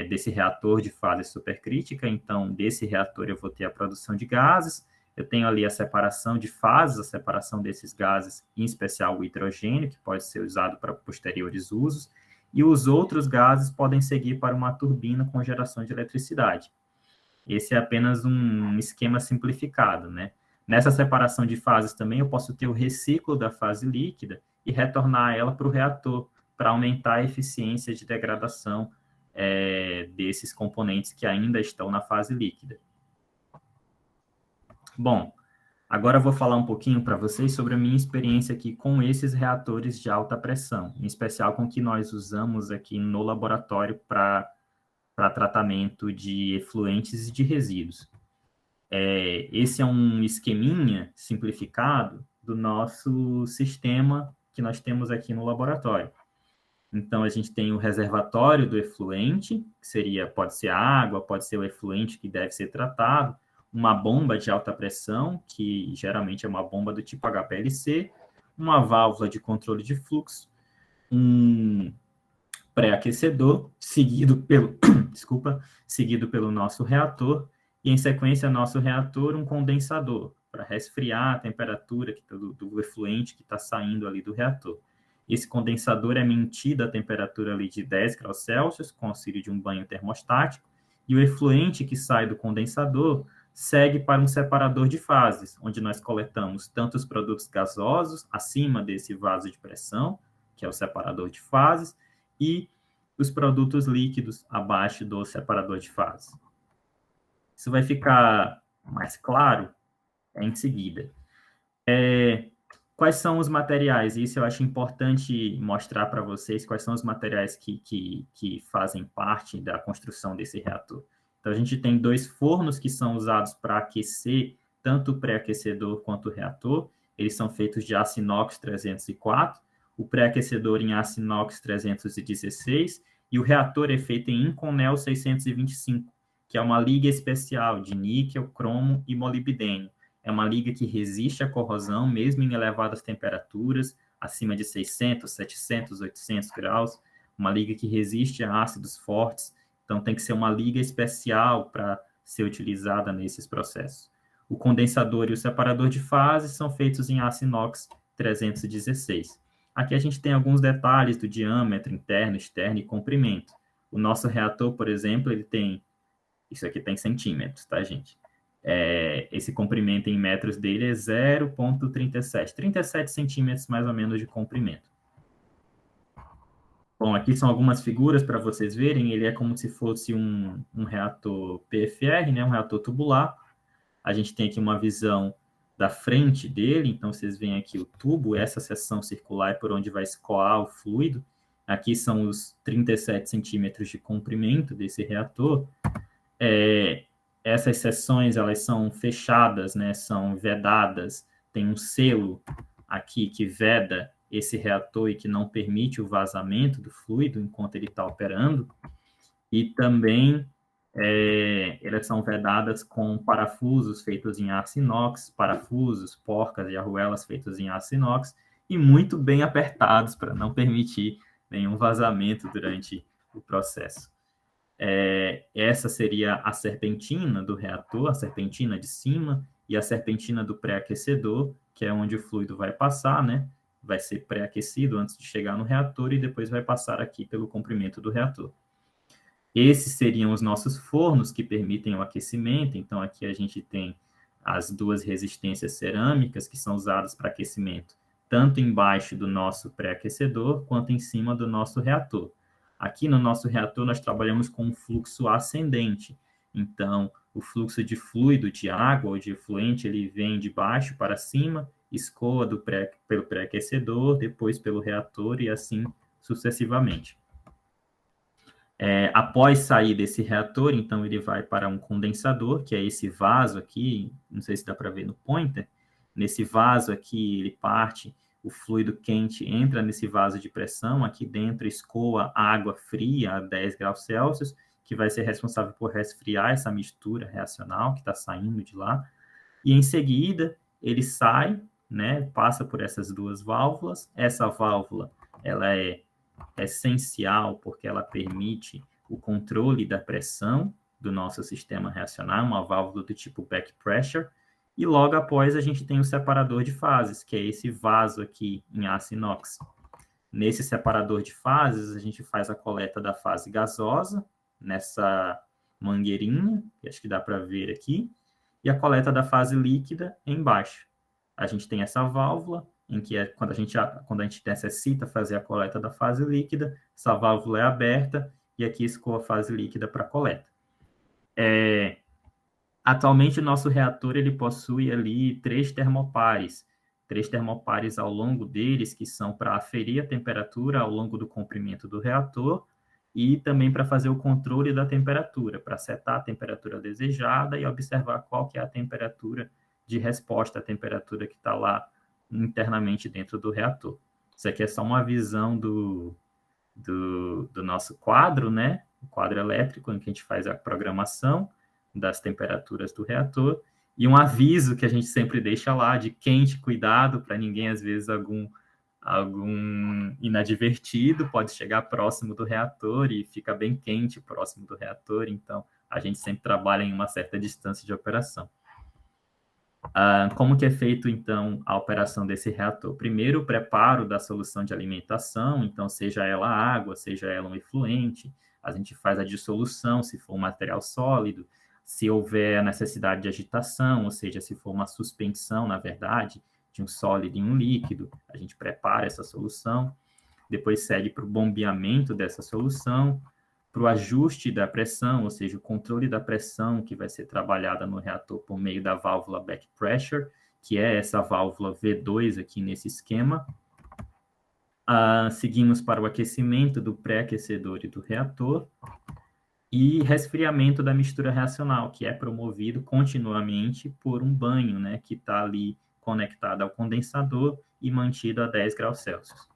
desse reator de fase supercrítica. Então, desse reator eu vou ter a produção de gases, eu tenho ali a separação de fases, a separação desses gases, em especial o hidrogênio, que pode ser usado para posteriores usos, e os outros gases podem seguir para uma turbina com geração de eletricidade. Esse é apenas um esquema simplificado, né? Nessa separação de fases também eu posso ter o reciclo da fase líquida e retornar ela para o reator, para aumentar a eficiência de degradação desses componentes que ainda estão na fase líquida. Bom, agora eu vou falar um pouquinho para vocês sobre a minha experiência aqui com esses reatores de alta pressão, em especial com o que nós usamos aqui no laboratório para tratamento de efluentes e de resíduos. Esse é um esqueminha simplificado do nosso sistema que nós temos aqui no laboratório. Então, a gente tem o reservatório do efluente, que pode ser a água, pode ser o efluente que deve ser tratado, uma bomba de alta pressão, que geralmente é uma bomba do tipo HPLC, uma válvula de controle de fluxo, um pré-aquecedor, seguido pelo nosso reator, e em sequência, nosso reator, um condensador, para resfriar a temperatura do efluente que está saindo ali do reator. Esse condensador é mantido a temperatura ali de 10 graus Celsius, com auxílio de um banho termostático, e o efluente que sai do condensador segue para um separador de fases, onde nós coletamos tanto os produtos gasosos acima desse vaso de pressão, que é o separador de fases, e os produtos líquidos abaixo do separador de fases. Isso vai ficar mais claro em seguida. Quais são os materiais? Isso eu acho importante mostrar para vocês quais são os materiais que fazem parte da construção desse reator. Então, a gente tem 2 fornos que são usados para aquecer tanto o pré-aquecedor quanto o reator. Eles são feitos de aço inox 304, o pré-aquecedor em aço inox 316 e o reator é feito em Inconel 625, que é uma liga especial de níquel, cromo e molibdênio. É uma liga que resiste à corrosão, mesmo em elevadas temperaturas, acima de 600, 700, 800 graus. Uma liga que resiste a ácidos fortes. Então, tem que ser uma liga especial para ser utilizada nesses processos. O condensador e o separador de fases são feitos em aço inox 316. Aqui a gente tem alguns detalhes do diâmetro interno, externo e comprimento. O nosso reator, por exemplo, ele tem... Isso aqui tem centímetros, tá, gente? Esse comprimento em metros dele é 0,37. 37 centímetros, mais ou menos, de comprimento. Bom, aqui são algumas figuras para vocês verem. Ele é como se fosse um reator PFR, né? Um reator tubular. A gente tem aqui uma visão da frente dele. Então, vocês veem aqui o tubo. Essa seção circular é por onde vai escoar o fluido. Aqui são os 37 centímetros de comprimento desse reator. Essas seções, elas são fechadas, né? São vedadas. Tem um selo aqui que veda esse reator e que não permite o vazamento do fluido enquanto ele está operando. E também elas são vedadas com parafusos feitos em aço inox, parafusos, porcas e arruelas feitos em aço inox, e muito bem apertados para não permitir nenhum vazamento durante o processo. Essa seria a serpentina do reator, a serpentina de cima, e a serpentina do pré-aquecedor, que é onde o fluido vai passar, né? Vai ser pré-aquecido antes de chegar no reator e depois vai passar aqui pelo comprimento do reator. Esses seriam os nossos fornos que permitem o aquecimento. Então, aqui a gente tem as duas resistências cerâmicas que são usadas para aquecimento, tanto embaixo do nosso pré-aquecedor quanto em cima do nosso reator. Aqui no nosso reator, nós trabalhamos com um fluxo ascendente. Então, o fluxo de fluido, de água ou de efluente, ele vem de baixo para cima, escoa pelo pré-aquecedor, depois pelo reator e assim sucessivamente. Após sair desse reator, então ele vai para um condensador, que é esse vaso aqui, não sei se dá para ver no pointer. Nesse vaso aqui, ele parte, o fluido quente entra nesse vaso de pressão, aqui dentro escoa água fria a 10 graus Celsius, que vai ser responsável por resfriar essa mistura reacional que está saindo de lá. E em seguida, ele sai, né, passa por essas duas válvulas. Essa válvula, ela é essencial porque ela permite o controle da pressão do nosso sistema reacionário, uma válvula do tipo back pressure, e logo após a gente tem o separador de fases, que é esse vaso aqui em aço inox. Nesse separador de fases, a gente faz a coleta da fase gasosa, nessa mangueirinha, que acho que dá para ver aqui, e a coleta da fase líquida embaixo. A gente tem essa válvula, em que quando a gente necessita fazer a coleta da fase líquida, essa válvula é aberta e aqui escoa a fase líquida para coleta. Atualmente, o nosso reator ele possui ali 3 termopares ao longo deles, que são para aferir a temperatura ao longo do comprimento do reator e também para fazer o controle da temperatura, para setar a temperatura desejada e observar qual que é a temperatura de resposta à temperatura que está lá internamente dentro do reator. Isso aqui é só uma visão do nosso quadro, né? O quadro elétrico, em que a gente faz a programação das temperaturas do reator, e um aviso que a gente sempre deixa lá, de quente, cuidado, para ninguém, às vezes, algum inadvertido pode chegar próximo do reator e fica bem quente próximo do reator, então a gente sempre trabalha em uma certa distância de operação. Como que é feito, então, a operação desse reator? Primeiro, o preparo da solução de alimentação, então, seja ela água, seja ela um efluente, a gente faz a dissolução, se for um material sólido, se houver a necessidade de agitação, ou seja, se for uma suspensão, na verdade, de um sólido em um líquido, a gente prepara essa solução, depois segue para o bombeamento dessa solução, para o ajuste da pressão, ou seja, o controle da pressão que vai ser trabalhada no reator por meio da válvula back pressure, que é essa válvula V2 aqui nesse esquema. Seguimos para o aquecimento do pré-aquecedor e do reator. e resfriamento da mistura reacional, que é promovido continuamente por um banho, né, que está ali conectado ao condensador e mantido a 10 graus Celsius.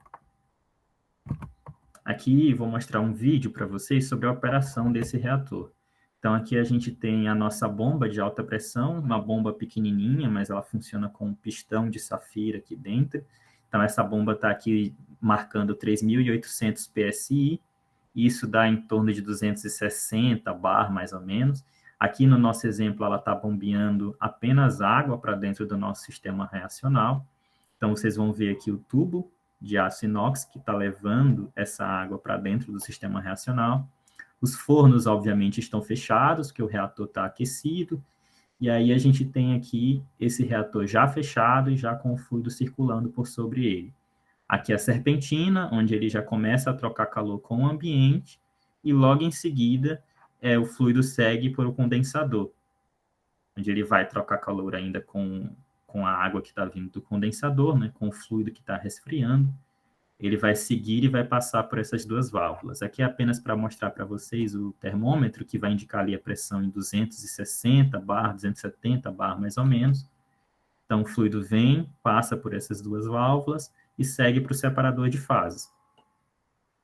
Aqui vou mostrar um vídeo para vocês sobre a operação desse reator. Então aqui a gente tem a nossa bomba de alta pressão, uma bomba pequenininha, mas ela funciona com um pistão de safira aqui dentro. Então essa bomba está aqui marcando 3.800 PSI, isso dá em torno de 260 bar, mais ou menos. Aqui no nosso exemplo, ela está bombeando apenas água para dentro do nosso sistema reacional. Então, vocês vão ver aqui o tubo de aço inox que está levando essa água para dentro do sistema reacional. Os fornos, obviamente, estão fechados, porque o reator está aquecido. E aí a gente tem aqui esse reator já fechado e já com o fluido circulando por sobre ele. Aqui a serpentina, onde ele já começa a trocar calor com o ambiente, e logo em seguida o fluido segue para o condensador, onde ele vai trocar calor ainda com a água que está vindo do condensador, né, com o fluido que está resfriando. Ele vai seguir e vai passar por essas duas válvulas. Aqui é apenas para mostrar para vocês o termômetro, que vai indicar ali a pressão em 260 bar, 270 bar mais ou menos. Então, o fluido vem, passa por essas duas válvulas e segue para o separador de fases.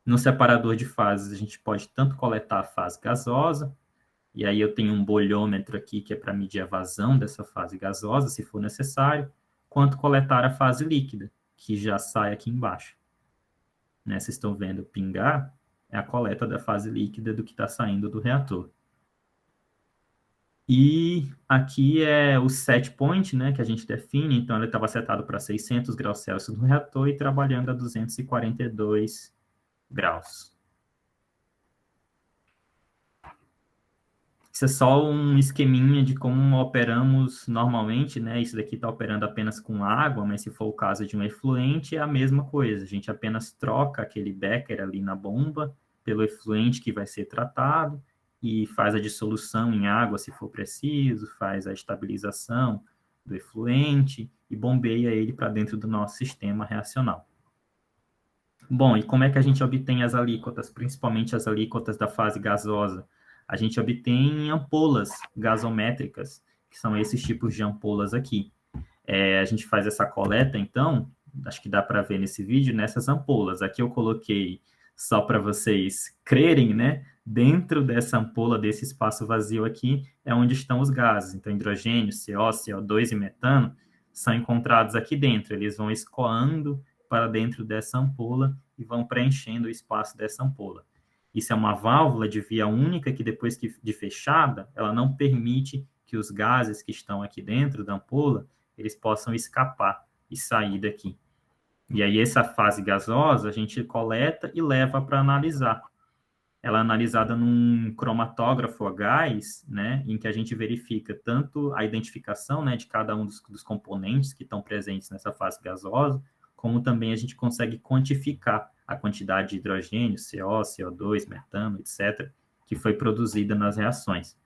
No separador de fases, a gente pode tanto coletar a fase gasosa, e aí eu tenho um bolhômetro aqui que é para medir a vazão dessa fase gasosa, se for necessário, quanto coletar a fase líquida, que já sai aqui embaixo. Né, vocês estão vendo pingar, é a coleta da fase líquida do que está saindo do reator. E aqui é o set point, né, que a gente define, então ele estava setado para 600 graus Celsius no reator e trabalhando a 242 graus. Isso é só um esqueminha de como operamos normalmente, né? Isso daqui está operando apenas com água, mas se for o caso de um efluente, é a mesma coisa. A gente apenas troca aquele becker ali na bomba pelo efluente que vai ser tratado e faz a dissolução em água, se for preciso, faz a estabilização do efluente e bombeia ele para dentro do nosso sistema reacional. Bom, e como é que a gente obtém as alíquotas, principalmente as alíquotas da fase gasosa? A gente obtém ampolas gasométricas, que são esses tipos de ampolas aqui. A gente faz essa coleta, então, acho que dá para ver nesse vídeo, nessas ampolas. Aqui eu coloquei só para vocês crerem, né? Dentro dessa ampola, desse espaço vazio aqui, é onde estão os gases. Então, hidrogênio, CO, CO2 e metano são encontrados aqui dentro. Eles vão escoando para dentro dessa ampola e vão preenchendo o espaço dessa ampola. Isso é uma válvula de via única que depois de fechada, ela não permite que os gases que estão aqui dentro da ampola, eles possam escapar e sair daqui. E aí essa fase gasosa a gente coleta e leva para analisar. Ela é analisada num cromatógrafo a gás, né, em que a gente verifica tanto a identificação, né, de cada um dos componentes que estão presentes nessa fase gasosa, como também a gente consegue quantificar a quantidade de hidrogênio, CO, CO2, metano, etc., que foi produzida nas reações.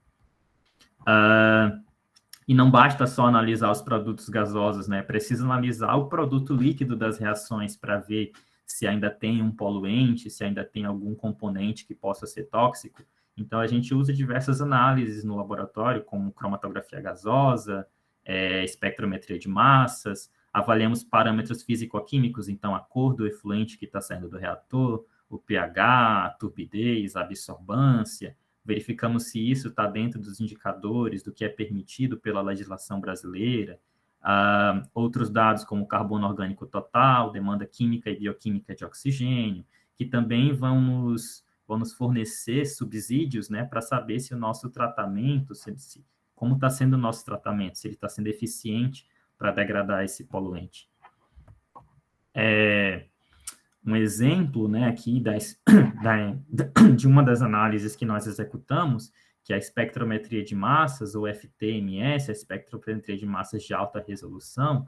E não basta só analisar os produtos gasosos, né? Precisa analisar o produto líquido das reações para ver se ainda tem um poluente, se ainda tem algum componente que possa ser tóxico. Então, a gente usa diversas análises no laboratório, como cromatografia gasosa, espectrometria de massas, avaliamos parâmetros físico-químicos, então a cor do efluente que está saindo do reator, o pH, a turbidez, a absorvância, verificamos se isso está dentro dos indicadores do que é permitido pela legislação brasileira, outros dados como carbono orgânico total, demanda química e bioquímica de oxigênio, que também vão nos fornecer subsídios, né, para saber se o nosso tratamento, como está sendo o nosso tratamento, se ele está sendo eficiente para degradar esse poluente. Um exemplo, né, aqui de uma das análises que nós executamos, que é a espectrometria de massas, ou FTMS, a espectrometria de massas de alta resolução,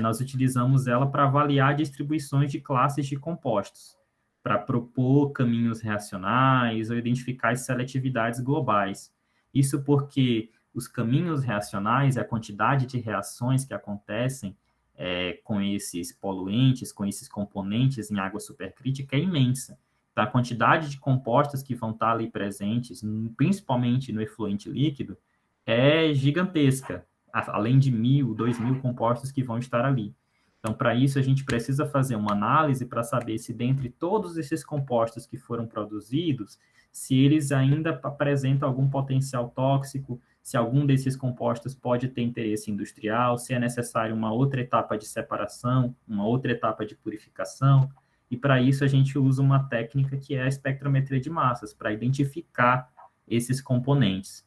nós utilizamos ela para avaliar distribuições de classes de compostos, para propor caminhos reacionais ou identificar as seletividades globais. Isso porque os caminhos reacionais, a quantidade de reações que acontecem com esses poluentes, com esses componentes em água supercrítica é imensa. Então, a quantidade de compostos que vão estar ali presentes, principalmente no efluente líquido, é gigantesca, além de 1.000, 2.000 compostos que vão estar ali. Então, para isso, a gente precisa fazer uma análise para saber se, dentre todos esses compostos que foram produzidos, se eles ainda apresentam algum potencial tóxico, se algum desses compostos pode ter interesse industrial, se é necessário uma outra etapa de separação, uma outra etapa de purificação. E para isso a gente usa uma técnica que é a espectrometria de massas, para identificar esses componentes.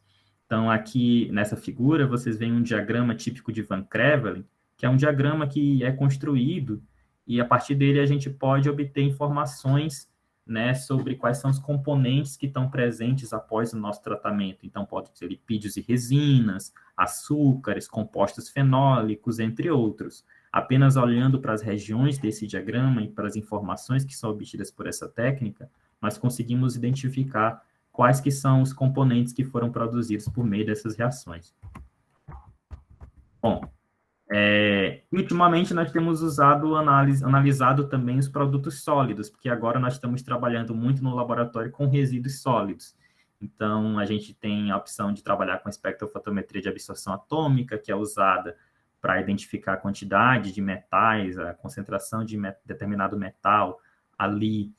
Então, aqui nessa figura, vocês veem um diagrama típico de Van Crevelen, que é um diagrama que é construído e a partir dele a gente pode obter informações, né, sobre quais são os componentes que estão presentes após o nosso tratamento. Então, pode ser lipídios e resinas, açúcares, compostos fenólicos, entre outros. Apenas olhando para as regiões desse diagrama e para as informações que são obtidas por essa técnica, nós conseguimos identificar quais que são os componentes que foram produzidos por meio dessas reações. Bom, ultimamente nós temos analisado também os produtos sólidos, porque agora nós estamos trabalhando muito no laboratório com resíduos sólidos. Então, a gente tem a opção de trabalhar com espectrofotometria de absorção atômica, que é usada para identificar a quantidade de metais, a concentração de determinado metal ali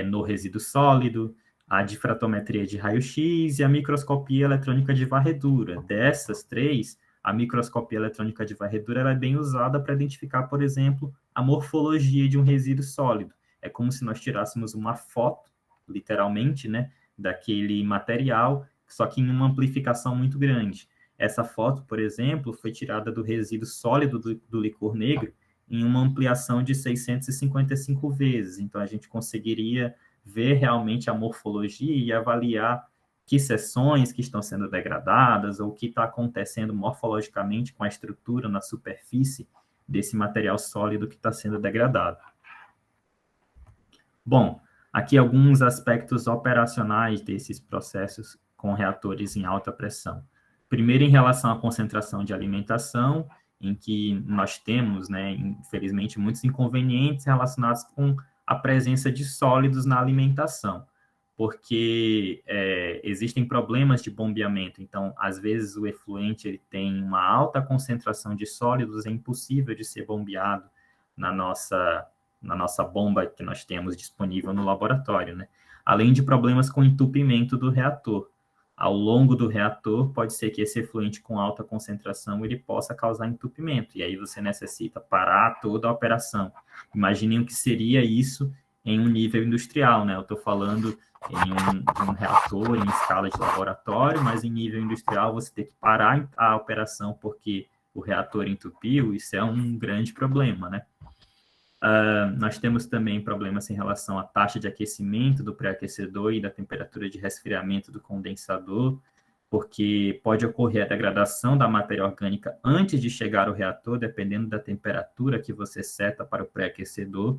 no resíduo sólido, a difratometria de raio-x e a microscopia eletrônica de varredura. Dessas três, a microscopia eletrônica de varredura ela é bem usada para identificar, por exemplo, a morfologia de um resíduo sólido. É como se nós tirássemos uma foto, literalmente, né, daquele material, só que em uma amplificação muito grande. Essa foto, por exemplo, foi tirada do resíduo sólido do licor negro em uma ampliação de 655 vezes. Então, a gente conseguiria ver realmente a morfologia e avaliar que seções que estão sendo degradadas ou o que está acontecendo morfologicamente com a estrutura na superfície desse material sólido que está sendo degradado. Bom, aqui alguns aspectos operacionais desses processos com reatores em alta pressão. Primeiro, em relação à concentração de alimentação, em que nós temos, né, infelizmente, muitos inconvenientes relacionados com a presença de sólidos na alimentação, porque existem problemas de bombeamento. Então, às vezes, o efluente ele tem uma alta concentração de sólidos, é impossível de ser bombeado na nossa bomba que nós temos disponível no laboratório, né? Além de problemas com entupimento do reator. Ao longo do reator, pode ser que esse efluente com alta concentração ele possa causar entupimento, e aí você necessita parar toda a operação. Imaginem o que seria isso em um nível industrial, né? Eu estou falando em um reator em escala de laboratório, mas em nível industrial você tem que parar a operação porque o reator entupiu, isso é um grande problema, né? Nós temos também problemas em relação à taxa de aquecimento do pré-aquecedor e da temperatura de resfriamento do condensador, porque pode ocorrer a degradação da matéria orgânica antes de chegar ao reator, dependendo da temperatura que você seta para o pré-aquecedor,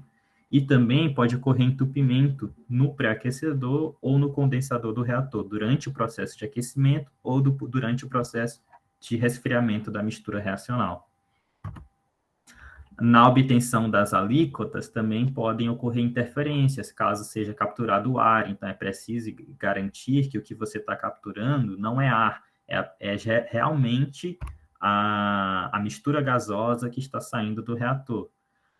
e também pode ocorrer entupimento no pré-aquecedor ou no condensador do reator, durante o processo de aquecimento ou durante o processo de resfriamento da mistura reacional. Na obtenção das alíquotas, também podem ocorrer interferências, caso seja capturado o ar. Então, é preciso garantir que o que você está capturando não é ar, é realmente a mistura gasosa que está saindo do reator.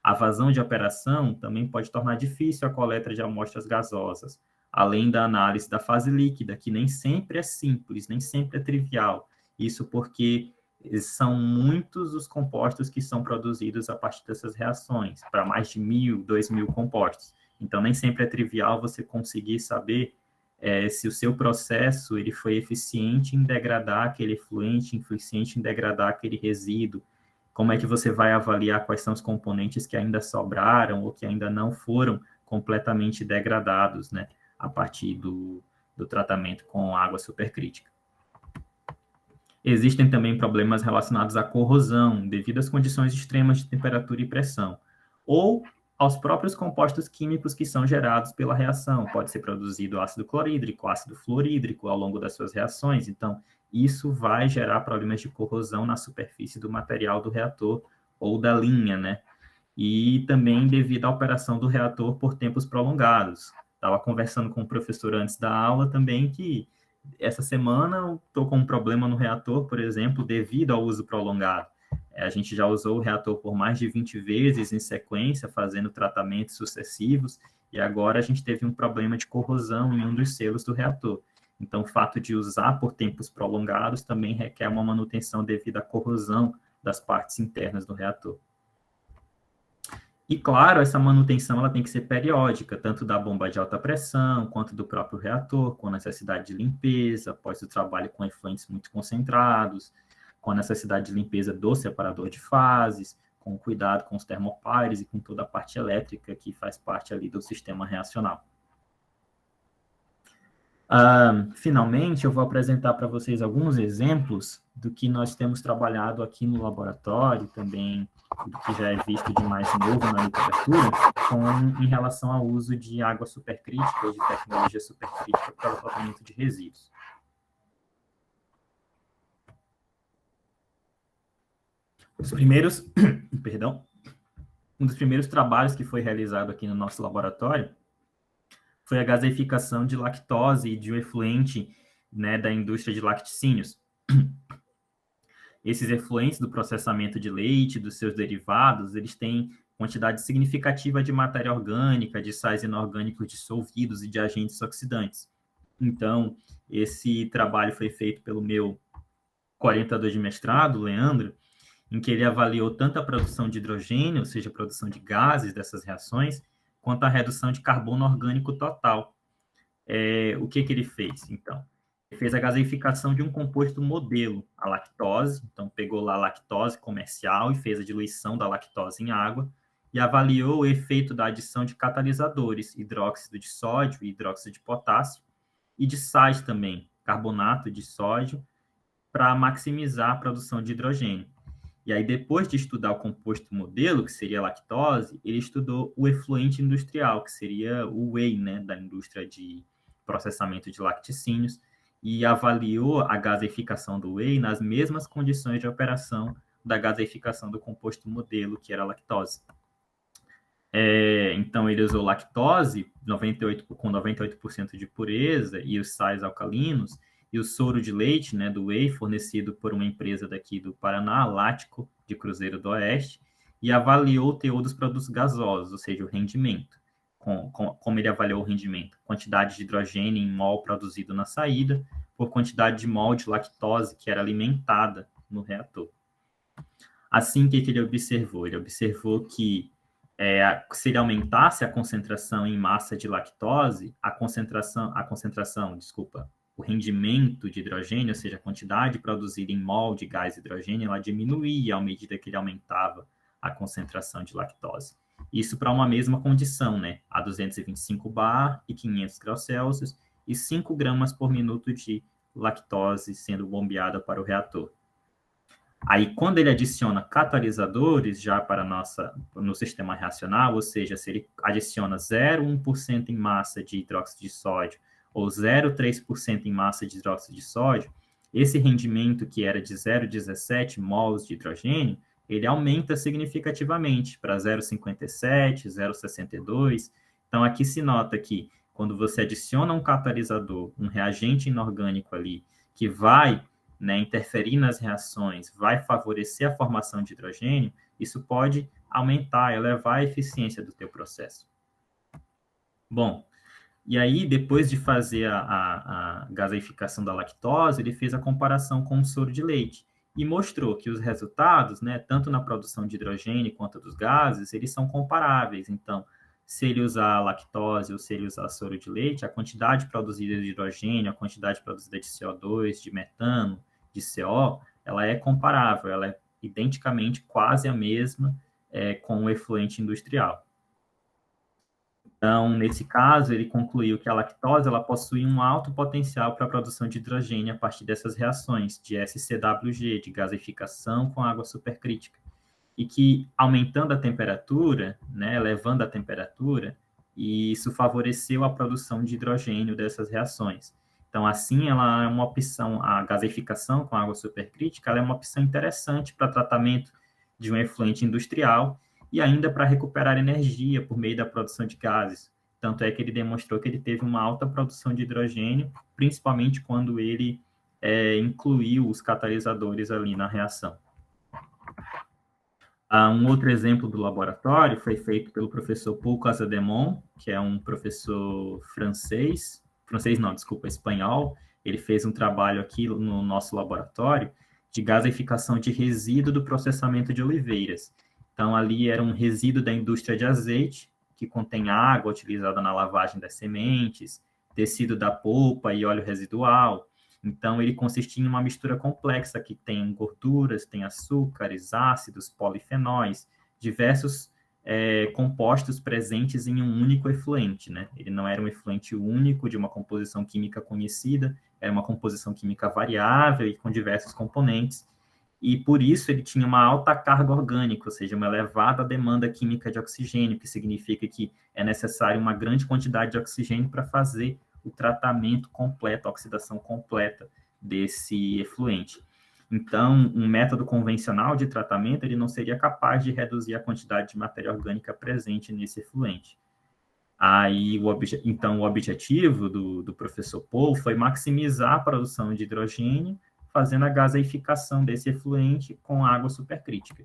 A vazão de operação também pode tornar difícil a coleta de amostras gasosas, além da análise da fase líquida, que nem sempre é simples, nem sempre é trivial. Isso porque são muitos os compostos que são produzidos a partir dessas reações, para mais de 1.000, 2.000 compostos. Então, nem sempre é trivial você conseguir saber se o seu processo ele foi eficiente em degradar aquele efluente, eficiente em degradar aquele resíduo. Como é que você vai avaliar quais são os componentes que ainda sobraram ou que ainda não foram completamente degradados, né, a partir do tratamento com água supercrítica. Existem também problemas relacionados à corrosão, devido às condições extremas de temperatura e pressão, ou aos próprios compostos químicos que são gerados pela reação. Pode ser produzido ácido clorídrico, ácido fluorídrico ao longo das suas reações. Então, isso vai gerar problemas de corrosão na superfície do material do reator ou da linha, né? E também devido à operação do reator por tempos prolongados. Estava conversando com o professor antes da aula também que essa semana eu estou com um problema no reator, por exemplo, devido ao uso prolongado. A gente já usou o reator por mais de 20 vezes em sequência, fazendo tratamentos sucessivos, e agora a gente teve um problema de corrosão em um dos selos do reator. Então, o fato de usar por tempos prolongados também requer uma manutenção devido à corrosão das partes internas do reator. E, claro, essa manutenção ela tem que ser periódica, tanto da bomba de alta pressão, quanto do próprio reator, com necessidade de limpeza, após o trabalho com efluentes muito concentrados, com a necessidade de limpeza do separador de fases, com cuidado com os termopares e com toda a parte elétrica que faz parte ali do sistema reacional. Finalmente, eu vou apresentar para vocês alguns exemplos do que nós temos trabalhado aqui no laboratório, também do que já é visto de mais novo na literatura, em relação ao uso de água supercrítica ou de tecnologia supercrítica para o tratamento de resíduos. Um dos primeiros trabalhos que foi realizado aqui no nosso laboratório foi a gaseificação de lactose e de um efluente, né, da indústria de lacticínios. Esses efluentes do processamento de leite, dos seus derivados, eles têm quantidade significativa de matéria orgânica, de sais inorgânicos dissolvidos e de agentes oxidantes. Então, esse trabalho foi feito pelo meu orientador de mestrado, Leandro, em que ele avaliou tanto a produção de hidrogênio, ou seja, a produção de gases dessas reações, quanto a redução de carbono orgânico total. O que ele fez, então? Ele fez a gaseificação de um composto modelo, a lactose, então pegou lá a lactose comercial e fez a diluição da lactose em água, e avaliou o efeito da adição de catalisadores, hidróxido de sódio e hidróxido de potássio, e de sais também, carbonato de sódio, para maximizar a produção de hidrogênio. E aí, depois de estudar o composto modelo, que seria a lactose, ele estudou o efluente industrial, que seria o whey, né, da indústria de processamento de lacticínios, e avaliou a gaseificação do whey nas mesmas condições de operação da gaseificação do composto modelo, que era a lactose. Então, ele usou lactose com 98% de pureza e os sais alcalinos, e o soro de leite, né, do whey, fornecido por uma empresa daqui do Paraná, Lático, de Cruzeiro do Oeste, e avaliou o teor dos produtos gasosos, ou seja, o rendimento. Como ele avaliou o rendimento? Quantidade de hidrogênio em mol produzido na saída, por quantidade de mol de lactose que era alimentada no reator. Assim, o que ele observou? Ele observou que se ele aumentasse a concentração em massa de lactose, o rendimento de hidrogênio, ou seja, a quantidade produzida em mol de gás hidrogênio, ela diminuía à medida que ele aumentava a concentração de lactose. Isso para uma mesma condição, né? A 225 bar e 500 graus Celsius e 5 gramas por minuto de lactose sendo bombeada para o reator. Aí, quando ele adiciona catalisadores já para no sistema reacional, ou seja, se ele adiciona 0,1% em massa de hidróxido de sódio ou 0,3% em massa de hidróxido de sódio, esse rendimento que era de 0,17 mols de hidrogênio, ele aumenta significativamente para 0,57, 0,62. Então, aqui se nota que quando você adiciona um catalisador, um reagente inorgânico ali, que vai, né, interferir nas reações, vai favorecer a formação de hidrogênio, isso pode aumentar, elevar a eficiência do teu processo. Bom, e aí, depois de fazer a gaseificação da lactose, ele fez a comparação com o soro de leite e mostrou que os resultados, né, tanto na produção de hidrogênio quanto dos gases, eles são comparáveis. Então, se ele usar lactose ou se ele usar soro de leite, a quantidade produzida de hidrogênio, a quantidade produzida de CO2, de metano, de CO, ela é comparável, ela é identicamente quase a mesma com o efluente industrial. Então, nesse caso, ele concluiu que a lactose ela possui um alto potencial para a produção de hidrogênio a partir dessas reações de SCWG, de gaseificação com água supercrítica, e que aumentando a temperatura, né, elevando a temperatura, e isso favoreceu a produção de hidrogênio dessas reações. Então, assim, ela é uma opção, a gaseificação com água supercrítica, ela é uma opção interessante para tratamento de um efluente industrial, e ainda para recuperar energia por meio da produção de gases. Tanto é que ele demonstrou que ele teve uma alta produção de hidrogênio, principalmente quando ele incluiu os catalisadores ali na reação. Um outro exemplo do laboratório foi feito pelo professor Paul Casademont, que é um professor espanhol. Ele fez um trabalho aqui no nosso laboratório de gaseificação de resíduo do processamento de oliveiras. Então, ali era um resíduo da indústria de azeite, que contém água utilizada na lavagem das sementes, tecido da polpa e óleo residual. Então, ele consistia em uma mistura complexa que tem gorduras, tem açúcares, ácidos, polifenóis, diversos compostos presentes em um único efluente, né? Ele não era um efluente único de uma composição química conhecida, era uma composição química variável e com diversos componentes, e por isso ele tinha uma alta carga orgânica, ou seja, uma elevada demanda química de oxigênio, que significa que é necessário uma grande quantidade de oxigênio para fazer o tratamento completo, a oxidação completa desse efluente. Então, um método convencional de tratamento, ele não seria capaz de reduzir a quantidade de matéria orgânica presente nesse efluente. Aí, então, o objetivo do professor Paul foi maximizar a produção de hidrogênio, fazendo a gaseificação desse efluente com água supercrítica.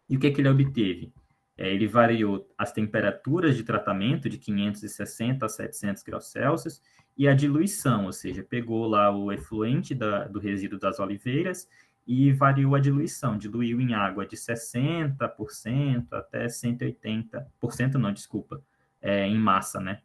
E o que ele obteve? Ele variou as temperaturas de tratamento de 560 a 700 graus Celsius e a diluição, ou seja, pegou lá o efluente do resíduo das oliveiras e variou a diluição, diluiu em água de 60% até 180%, não, desculpa, em massa, né?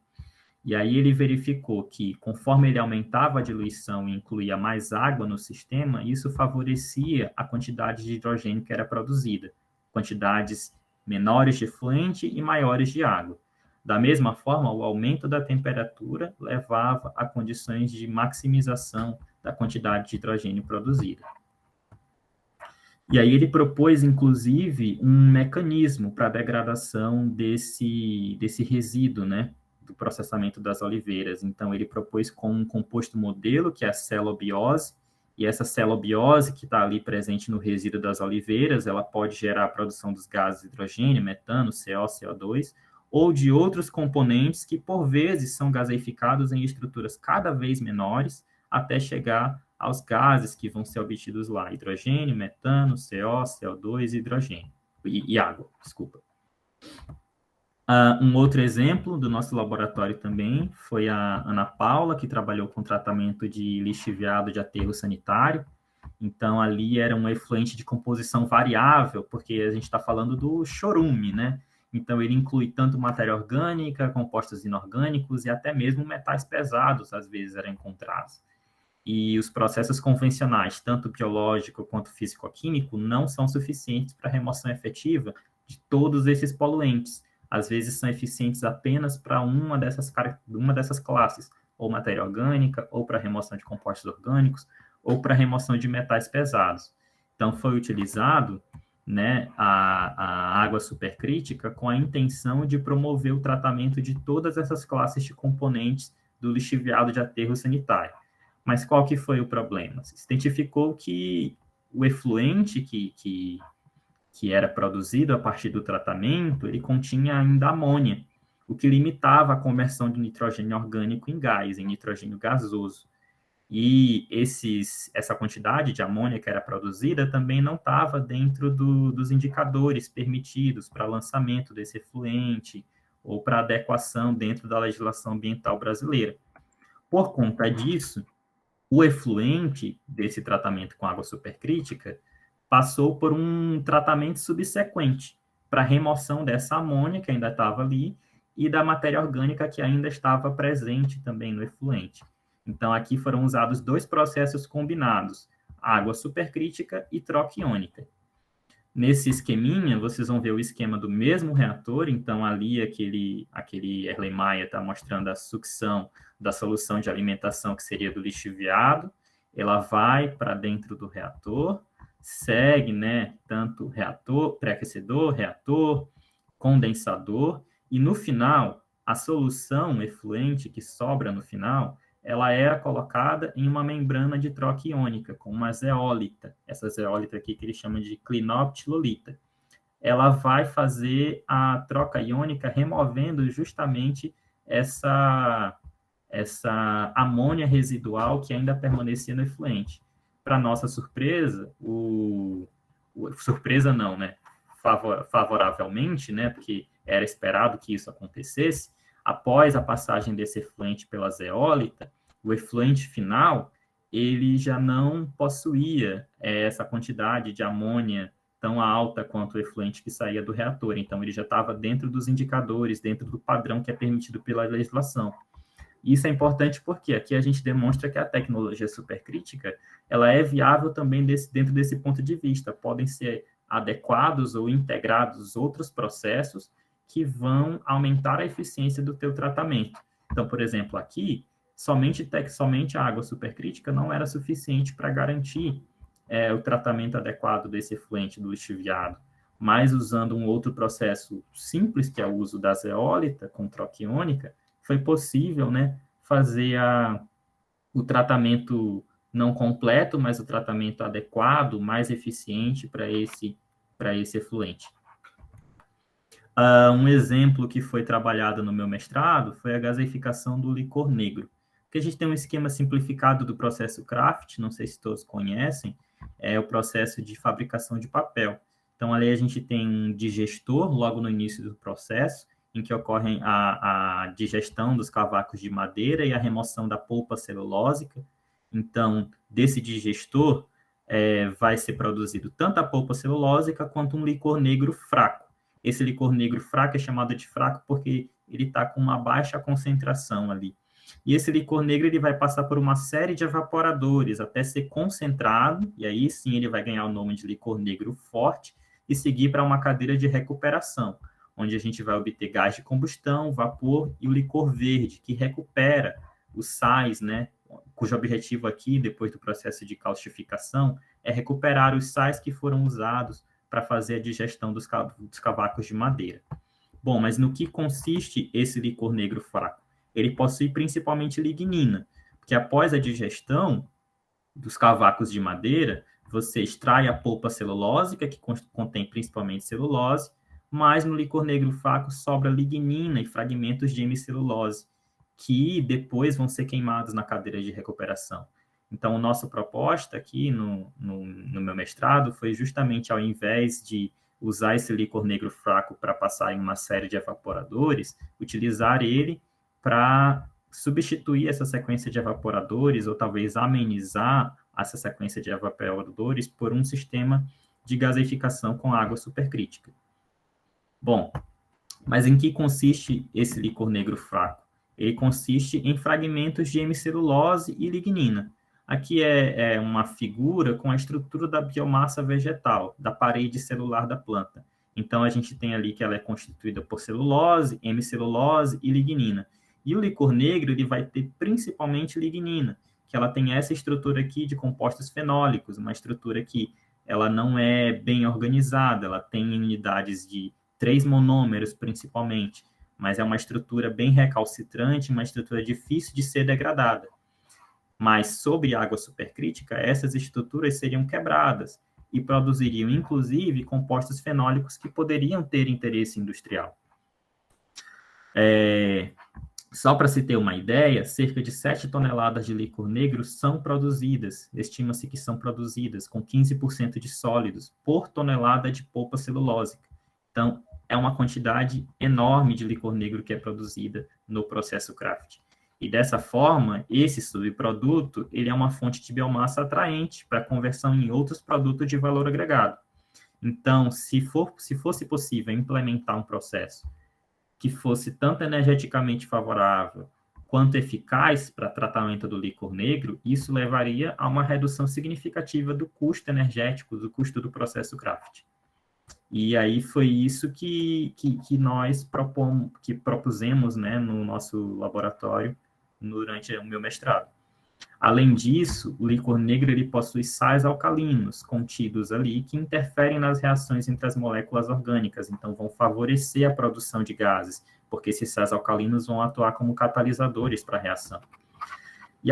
E aí ele verificou que, conforme ele aumentava a diluição e incluía mais água no sistema, isso favorecia a quantidade de hidrogênio que era produzida, quantidades menores de efluente e maiores de água. Da mesma forma, o aumento da temperatura levava a condições de maximização da quantidade de hidrogênio produzida. E aí ele propôs, inclusive, um mecanismo para a degradação desse resíduo, né, do processamento das oliveiras. Então, ele propôs com um composto modelo, que é a celobiose, e essa celobiose que está ali presente no resíduo das oliveiras, ela pode gerar a produção dos gases de hidrogênio, metano, CO, CO2, ou de outros componentes que, por vezes, são gaseificados em estruturas cada vez menores, até chegar aos gases que vão ser obtidos lá, hidrogênio, metano, CO, CO2 e hidrogênio, e água, desculpa. Um outro exemplo do nosso laboratório também foi a Ana Paula, que trabalhou com tratamento de lixiviado de aterro sanitário. Então, ali era um efluente de composição variável, porque a gente está falando do chorume, né? Então, ele inclui tanto matéria orgânica, compostos inorgânicos e até mesmo metais pesados, às vezes, eram encontrados. E os processos convencionais, tanto biológico quanto físico-químico, não são suficientes para a remoção efetiva de todos esses poluentes. Às vezes são eficientes apenas para uma dessas classes, ou matéria orgânica, ou para remoção de compostos orgânicos, ou para remoção de metais pesados. Então, foi utilizado, né, a água supercrítica com a intenção de promover o tratamento de todas essas classes de componentes do lixiviado de aterro sanitário. Mas qual que foi o problema? Se identificou que o efluente que era produzido a partir do tratamento, ele continha ainda amônia, o que limitava a conversão de nitrogênio orgânico em gás, em nitrogênio gasoso. E essa quantidade de amônia que era produzida também não estava dentro dos indicadores permitidos para lançamento desse efluente ou para adequação dentro da legislação ambiental brasileira. Por conta disso, o efluente desse tratamento com água supercrítica passou por um tratamento subsequente para remoção dessa amônia que ainda estava ali e da matéria orgânica que ainda estava presente também no efluente. Então, aqui foram usados dois processos combinados, água supercrítica e troca iônica. Nesse esqueminha, vocês vão ver o esquema do mesmo reator, então ali aquele Erlenmeyer está mostrando a sucção da solução de alimentação que seria do lixiviado, ela vai para dentro do reator, segue, né, tanto reator, pré-aquecedor, reator, condensador, e no final, a solução efluente que sobra no final, ela era colocada em uma membrana de troca iônica, com uma zeólita, essa zeólita aqui que ele chama de clinoptilolita. Ela vai fazer a troca iônica removendo justamente essa amônia residual que ainda permanecia no efluente. Para nossa surpresa, surpresa não, né? Favoravelmente, né? Porque era esperado que isso acontecesse. Após a passagem desse efluente pela zeólita, o efluente final ele já não possuía essa quantidade de amônia tão alta quanto o efluente que saía do reator. Então, ele já estava dentro dos indicadores, dentro do padrão que é permitido pela legislação. Isso é importante porque aqui a gente demonstra que a tecnologia supercrítica ela é viável também dentro desse ponto de vista. Podem ser adequados ou integrados outros processos que vão aumentar a eficiência do teu tratamento. Então, por exemplo, aqui, somente a água supercrítica não era suficiente para garantir o tratamento adequado desse efluente do lixiviado, mas usando um outro processo simples, que é o uso da zeólita com troca iônica, foi possível, né, fazer o tratamento não completo, mas o tratamento adequado, mais eficiente para esse efluente. Um exemplo que foi trabalhado no meu mestrado foi a gaseificação do licor negro, porque a gente tem um esquema simplificado do processo Craft, não sei se todos conhecem, é o processo de fabricação de papel. Então, ali a gente tem um digestor logo no início do processo, em que ocorre a digestão dos cavacos de madeira e a remoção da polpa celulósica. Então, desse digestor vai ser produzido tanto a polpa celulósica quanto um licor negro fraco. Esse licor negro fraco é chamado de fraco porque ele está com uma baixa concentração ali. E esse licor negro ele vai passar por uma série de evaporadores até ser concentrado, e aí sim ele vai ganhar o nome de licor negro forte e seguir para uma cadeira de recuperação, onde a gente vai obter gás de combustão, vapor e o licor verde, que recupera os sais, né? Cujo objetivo aqui, depois do processo de caustificação, é recuperar os sais que foram usados para fazer a digestão dos cavacos de madeira. Bom, mas no que consiste esse licor negro fraco? Ele possui principalmente lignina, porque após a digestão dos cavacos de madeira, você extrai a polpa celulósica, que contém principalmente celulose, mas no licor negro fraco sobra lignina e fragmentos de hemicelulose, que depois vão ser queimados na cadeira de recuperação. Então, a nossa proposta aqui no meu mestrado foi justamente, ao invés de usar esse licor negro fraco para passar em uma série de evaporadores, utilizar ele para substituir essa sequência de evaporadores ou talvez amenizar essa sequência de evaporadores por um sistema de gaseificação com água supercrítica. Bom, mas em que consiste esse licor negro fraco? Ele consiste em fragmentos de hemicelulose e lignina. Aqui é uma figura com a estrutura da biomassa vegetal, da parede celular da planta. Então, a gente tem ali que ela é constituída por celulose, hemicelulose e lignina. E o licor negro ele vai ter principalmente lignina, que ela tem essa estrutura aqui de compostos fenólicos, uma estrutura que ela não é bem organizada, ela tem unidades de 3 monômeros principalmente, mas é uma estrutura bem recalcitrante, uma estrutura difícil de ser degradada. Mas sob água supercrítica, essas estruturas seriam quebradas e produziriam, inclusive, compostos fenólicos que poderiam ter interesse industrial. Só para se ter uma ideia, cerca de 7 toneladas de licor negro são produzidas, estima-se que são produzidas com 15% de sólidos por tonelada de polpa celulósica. Então, é uma quantidade enorme de licor negro que é produzida no processo Craft. E dessa forma, esse subproduto ele é uma fonte de biomassa atraente para conversão em outros produtos de valor agregado. Então, se fosse possível implementar um processo que fosse tanto energeticamente favorável quanto eficaz para tratamento do licor negro, isso levaria a uma redução significativa do custo energético, do custo do processo Craft. E aí foi isso que nós propusemos, né, no nosso laboratório durante o meu mestrado. Além disso, o licor negro ele possui sais alcalinos contidos ali que interferem nas reações entre as moléculas orgânicas, então vão favorecer a produção de gases, porque esses sais alcalinos vão atuar como catalisadores para a reação. E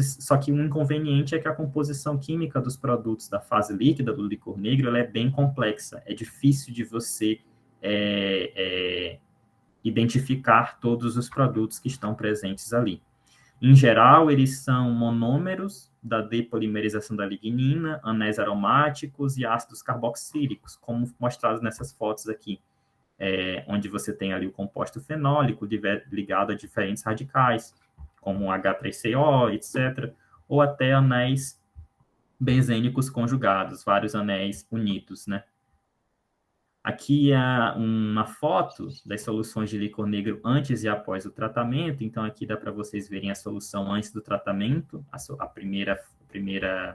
só que um inconveniente é que a composição química dos produtos da fase líquida do licor negro ela é bem complexa, é difícil de você identificar todos os produtos que estão presentes ali. Em geral, eles são monômeros da depolimerização da lignina, anéis aromáticos e ácidos carboxílicos, como mostrados nessas fotos aqui, onde você tem ali o composto fenólico ligado a diferentes radicais, como H3CO, etc., ou até anéis benzênicos conjugados, vários anéis unidos, né? Aqui é uma foto das soluções de licor negro antes e após o tratamento. Então, aqui dá para vocês verem a solução antes do tratamento, a primeira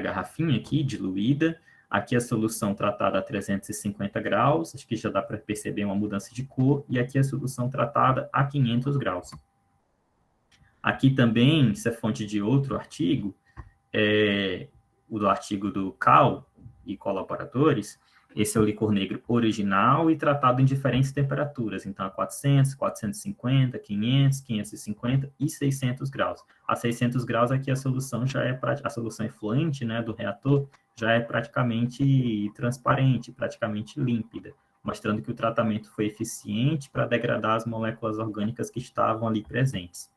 garrafinha aqui, diluída. Aqui a solução tratada a 350 graus, acho que já dá para perceber uma mudança de cor. E aqui a solução tratada a 500 graus. Aqui também, isso é fonte de outro artigo, o artigo do Cal e colaboradores. Esse é o licor negro original e tratado em diferentes temperaturas, então a 400, 450, 500, 550 e 600 graus. A 600 graus aqui a solução a solução efluente, né, do reator já é praticamente transparente, praticamente límpida, mostrando que o tratamento foi eficiente para degradar as moléculas orgânicas que estavam ali presentes.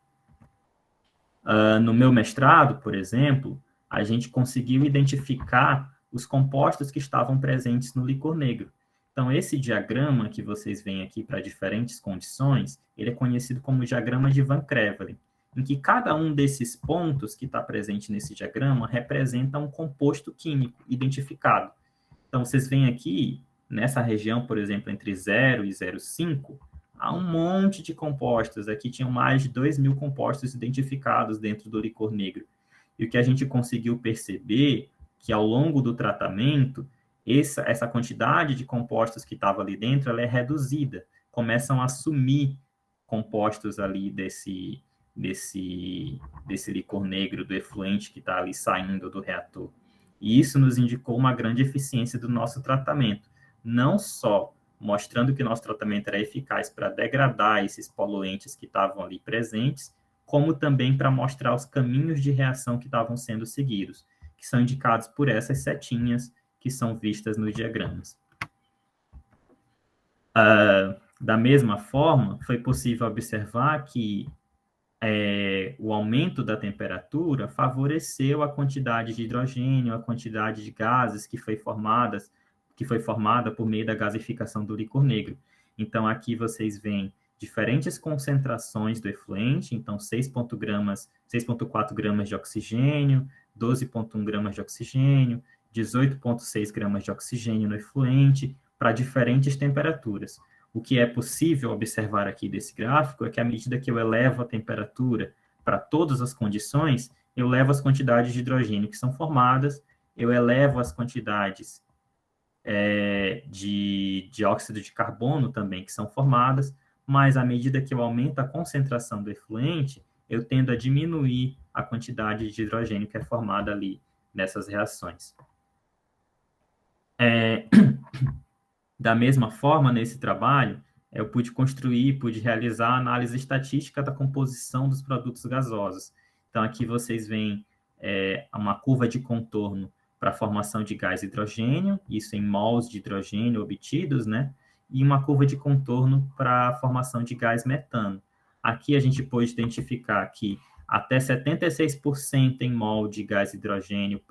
No meu mestrado, por exemplo, a gente conseguiu identificar os compostos que estavam presentes no licor negro. Então, esse diagrama que vocês veem aqui para diferentes condições, ele é conhecido como diagrama de Van Crevelen, em que cada um desses pontos que está presente nesse diagrama representa um composto químico identificado. Então, vocês veem aqui, nessa região, por exemplo, entre 0 e 0,5, há um monte de compostos. Aqui tinham mais de 2.000 compostos identificados dentro do licor negro. E o que a gente conseguiu perceber que ao longo do tratamento, essa quantidade de compostos que estava ali dentro, ela é reduzida. Começam a sumir compostos ali desse licor negro, do efluente que está ali saindo do reator. E isso nos indicou uma grande eficiência do nosso tratamento. Não só mostrando que nosso tratamento era eficaz para degradar esses poluentes que estavam ali presentes, como também para mostrar os caminhos de reação que estavam sendo seguidos, que são indicados por essas setinhas que são vistas nos diagramas. Da mesma forma, foi possível observar que o aumento da temperatura favoreceu a quantidade de hidrogênio, a quantidade de gases que foi formada por meio da gasificação do licor negro. Então, aqui vocês veem diferentes concentrações do efluente, então 6,4 gramas de oxigênio, 12,1 gramas de oxigênio, 18,6 gramas de oxigênio no efluente, para diferentes temperaturas. O que é possível observar aqui desse gráfico é que à medida que eu elevo a temperatura para todas as condições, eu levo as quantidades de hidrogênio que são formadas, eu elevo as quantidades de dióxido de carbono também que são formadas, mas à medida que eu aumento a concentração do efluente, eu tendo a diminuir a quantidade de hidrogênio que é formada ali nessas reações. Da mesma forma, nesse trabalho, eu pude realizar a análise estatística da composição dos produtos gasosos. Então, aqui vocês veem uma curva de contorno para a formação de gás hidrogênio, isso em mols de hidrogênio obtidos, né? E uma curva de contorno para a formação de gás metano. Aqui a gente pôde identificar que até 76% em mol de gás hidrogênio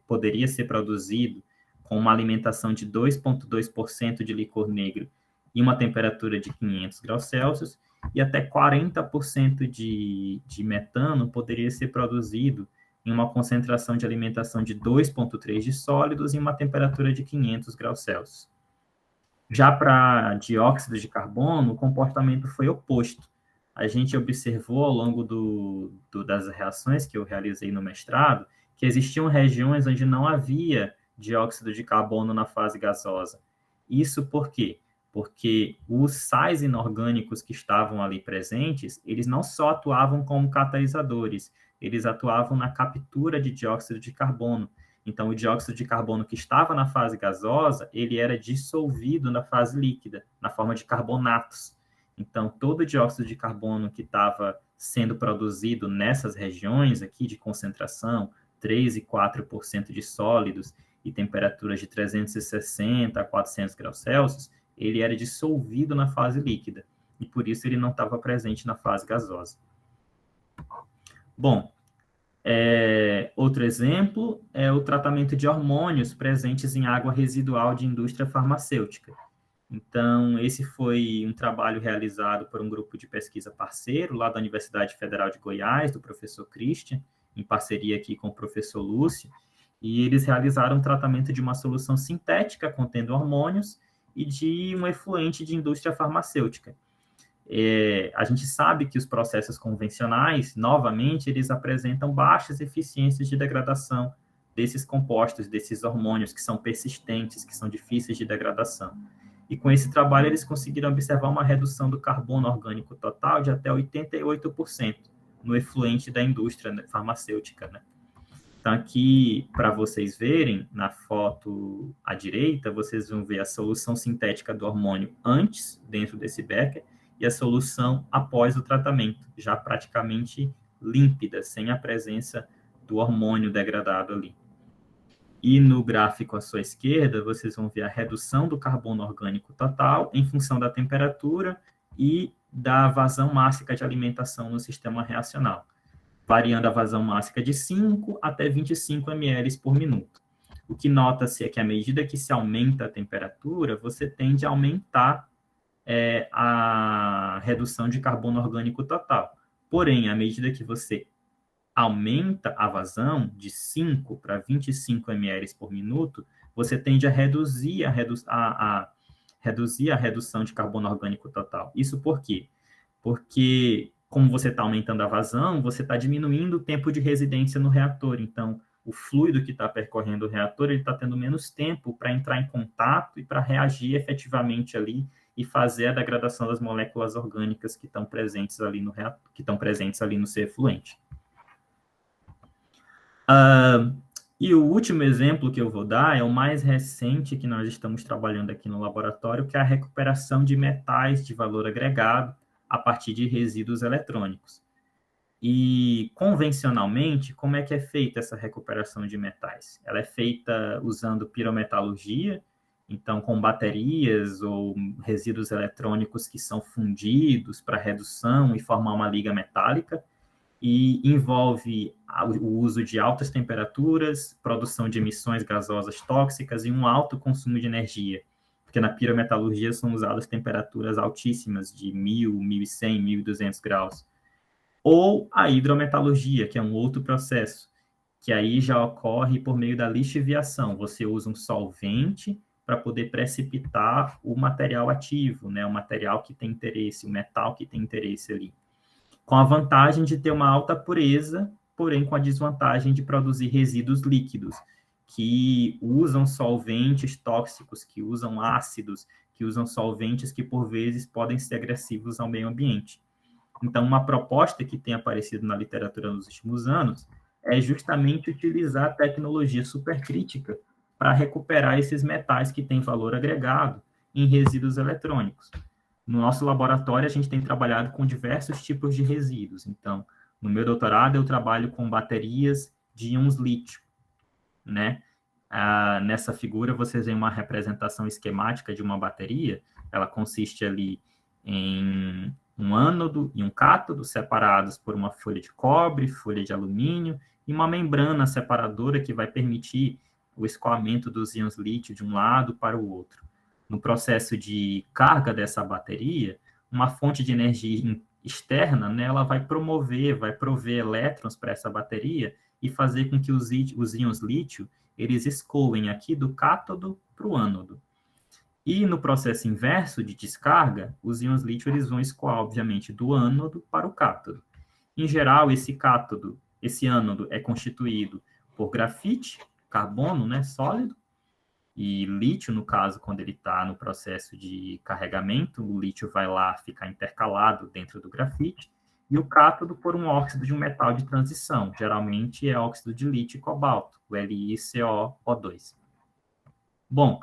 poderia ser produzido com uma alimentação de 2,2% de licor negro e uma temperatura de 500 graus Celsius, e até 40% de metano poderia ser produzido em uma concentração de alimentação de 2,3 de sólidos e uma temperatura de 500 graus Celsius. Já para dióxido de carbono, o comportamento foi oposto. A gente observou ao longo das reações que eu realizei no mestrado que existiam regiões onde não havia dióxido de carbono na fase gasosa. Isso por quê? Porque os sais inorgânicos que estavam ali presentes, eles não só atuavam como catalisadores, eles atuavam na captura de dióxido de carbono. Então, o dióxido de carbono que estava na fase gasosa, ele era dissolvido na fase líquida, na forma de carbonatos. Então, todo o dióxido de carbono que estava sendo produzido nessas regiões aqui de concentração, 3 e 4% de sólidos e temperaturas de 360 a 400 graus Celsius, ele era dissolvido na fase líquida, e por isso ele não estava presente na fase gasosa. Bom, outro exemplo é o tratamento de hormônios presentes em água residual de indústria farmacêutica. Então, esse foi um trabalho realizado por um grupo de pesquisa parceiro, lá da Universidade Federal de Goiás, do professor Christian, em parceria aqui com o professor Lúcio, e eles realizaram um tratamento de uma solução sintética contendo hormônios e de um efluente de indústria farmacêutica. A gente sabe que os processos convencionais, novamente, eles apresentam baixas eficiências de degradação desses compostos, desses hormônios que são persistentes, que são difíceis de degradação. E com esse trabalho eles conseguiram observar uma redução do carbono orgânico total de até 88% no efluente da indústria farmacêutica, né? Então aqui, para vocês verem, na foto à direita, vocês vão ver a solução sintética do hormônio antes, dentro desse becker, e a solução após o tratamento, já praticamente límpida, sem a presença do hormônio degradado ali. E no gráfico à sua esquerda, vocês vão ver a redução do carbono orgânico total em função da temperatura e da vazão mássica de alimentação no sistema reacional, variando a vazão mássica de 5 até 25 ml por minuto. O que nota-se é que à medida que se aumenta a temperatura, você tende a aumentar a redução de carbono orgânico total. Porém, à medida que você aumenta a vazão de 5 para 25 ml por minuto, você tende a reduzir a redução de carbono orgânico total. Isso por quê? Porque, como você está aumentando a vazão, você está diminuindo o tempo de residência no reator. Então, o fluido que está percorrendo o reator, ele está tendo menos tempo para entrar em contato e para reagir efetivamente ali e fazer a degradação das moléculas orgânicas que estão presentes ali no reator, que estão presentes ali no seu efluente. E o último exemplo que eu vou dar é o mais recente que nós estamos trabalhando aqui no laboratório, que é a recuperação de metais de valor agregado a partir de resíduos eletrônicos. E, convencionalmente, como é que é feita essa recuperação de metais? Ela é feita usando pirometalurgia, então com baterias ou resíduos eletrônicos que são fundidos para redução e formar uma liga metálica, e envolve o uso de altas temperaturas, produção de emissões gasosas tóxicas e um alto consumo de energia, porque na pirometalurgia são usadas temperaturas altíssimas de 1.000, 1.100, 1.200 graus. Ou a hidrometalurgia, que é um outro processo, que aí já ocorre por meio da lixiviação. Você usa um solvente para poder precipitar o material ativo, né? O material que tem interesse, o metal que tem interesse ali, com a vantagem de ter uma alta pureza, porém com a desvantagem de produzir resíduos líquidos, que usam solventes tóxicos, que usam ácidos, que usam solventes que, por vezes, podem ser agressivos ao meio ambiente. Então, uma proposta que tem aparecido na literatura nos últimos anos é justamente utilizar a tecnologia supercrítica para recuperar esses metais que têm valor agregado em resíduos eletrônicos. No nosso laboratório, a gente tem trabalhado com diversos tipos de resíduos. Então, no meu doutorado, eu trabalho com baterias de íons lítio, né? Nessa figura, vocês veem uma representação esquemática de uma bateria. Ela consiste ali em um ânodo e um cátodo separados por uma folha de cobre, folha de alumínio e uma membrana separadora que vai permitir o escoamento dos íons lítio de um lado para o outro. No processo de carga dessa bateria, uma fonte de energia externa, né, ela vai prover elétrons para essa bateria e fazer com que os íons lítio eles escoem aqui do cátodo para o ânodo. E no processo inverso de descarga, os íons lítio eles vão escoar, obviamente, do ânodo para o cátodo. Em geral, esse ânodo é constituído por grafite, carbono, né, sólido, e lítio, no caso, quando ele está no processo de carregamento, o lítio vai lá ficar intercalado dentro do grafite, e o cátodo por um óxido de um metal de transição, geralmente é óxido de lítio e cobalto, o LiCoO2. Bom,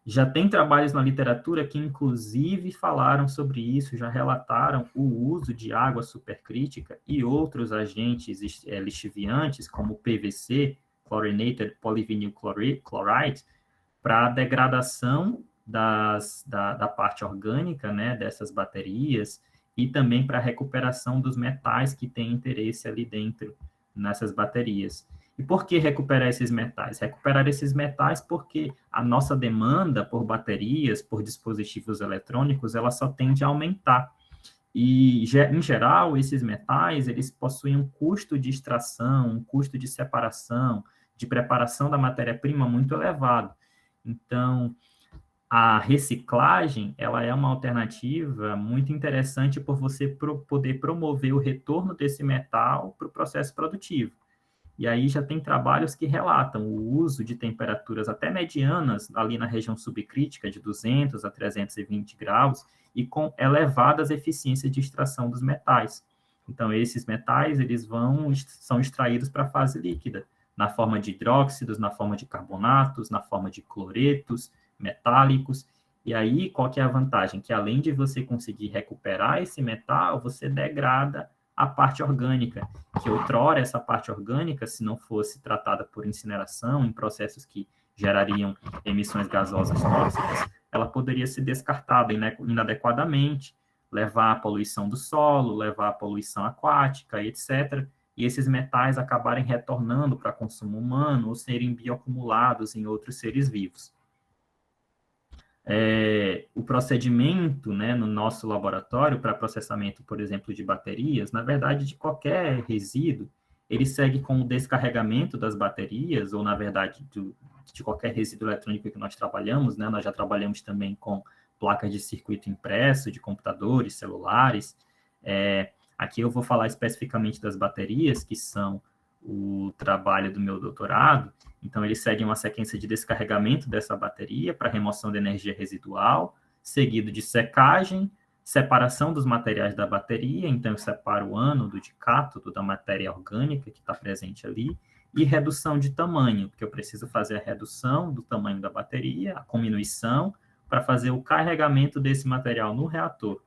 já tem trabalhos na literatura que, inclusive, falaram sobre isso, já relataram o uso de água supercrítica e outros agentes lixiviantes, como o PVC, Chlorinated Polyvinyl Chloride, para a degradação da parte orgânica, né, dessas baterias, e também para a recuperação dos metais que têm interesse ali dentro, nessas baterias. E por que recuperar esses metais? Recuperar esses metais porque a nossa demanda por baterias, por dispositivos eletrônicos, ela só tende a aumentar. E, em geral, esses metais, eles possuem um custo de extração, um custo de separação, de preparação da matéria-prima muito elevado. Então, a reciclagem, ela é uma alternativa muito interessante por você poder promover o retorno desse metal para o processo produtivo. E aí já tem trabalhos que relatam o uso de temperaturas até medianas, ali na região subcrítica, de 200 a 320 graus, e com elevadas eficiências de extração dos metais. Então, esses metais, são extraídos para a fase líquida, na forma de hidróxidos, na forma de carbonatos, na forma de cloretos, metálicos. E aí, qual que é a vantagem? Que além de você conseguir recuperar esse metal, você degrada a parte orgânica, que outrora essa parte orgânica, se não fosse tratada por incineração, em processos que gerariam emissões gasosas tóxicas, ela poderia ser descartada inadequadamente, levar à poluição do solo, levar à poluição aquática, etc. E esses metais acabarem retornando para consumo humano ou serem bioacumulados em outros seres vivos. O procedimento, né, no nosso laboratório para processamento, por exemplo, de baterias, na verdade, de qualquer resíduo, ele segue com o descarregamento das baterias, ou, na verdade, de qualquer resíduo eletrônico que nós trabalhamos, né, nós já trabalhamos também com placas de circuito impresso, de computadores, celulares. Aqui eu vou falar especificamente das baterias, que são o trabalho do meu doutorado. Então, eles seguem uma sequência de descarregamento dessa bateria para remoção de energia residual, seguido de secagem, separação dos materiais da bateria, então eu separo o ânodo de cátodo da matéria orgânica que está presente ali, e redução de tamanho, porque eu preciso fazer a redução do tamanho da bateria, a cominuição, para fazer o carregamento desse material no reator.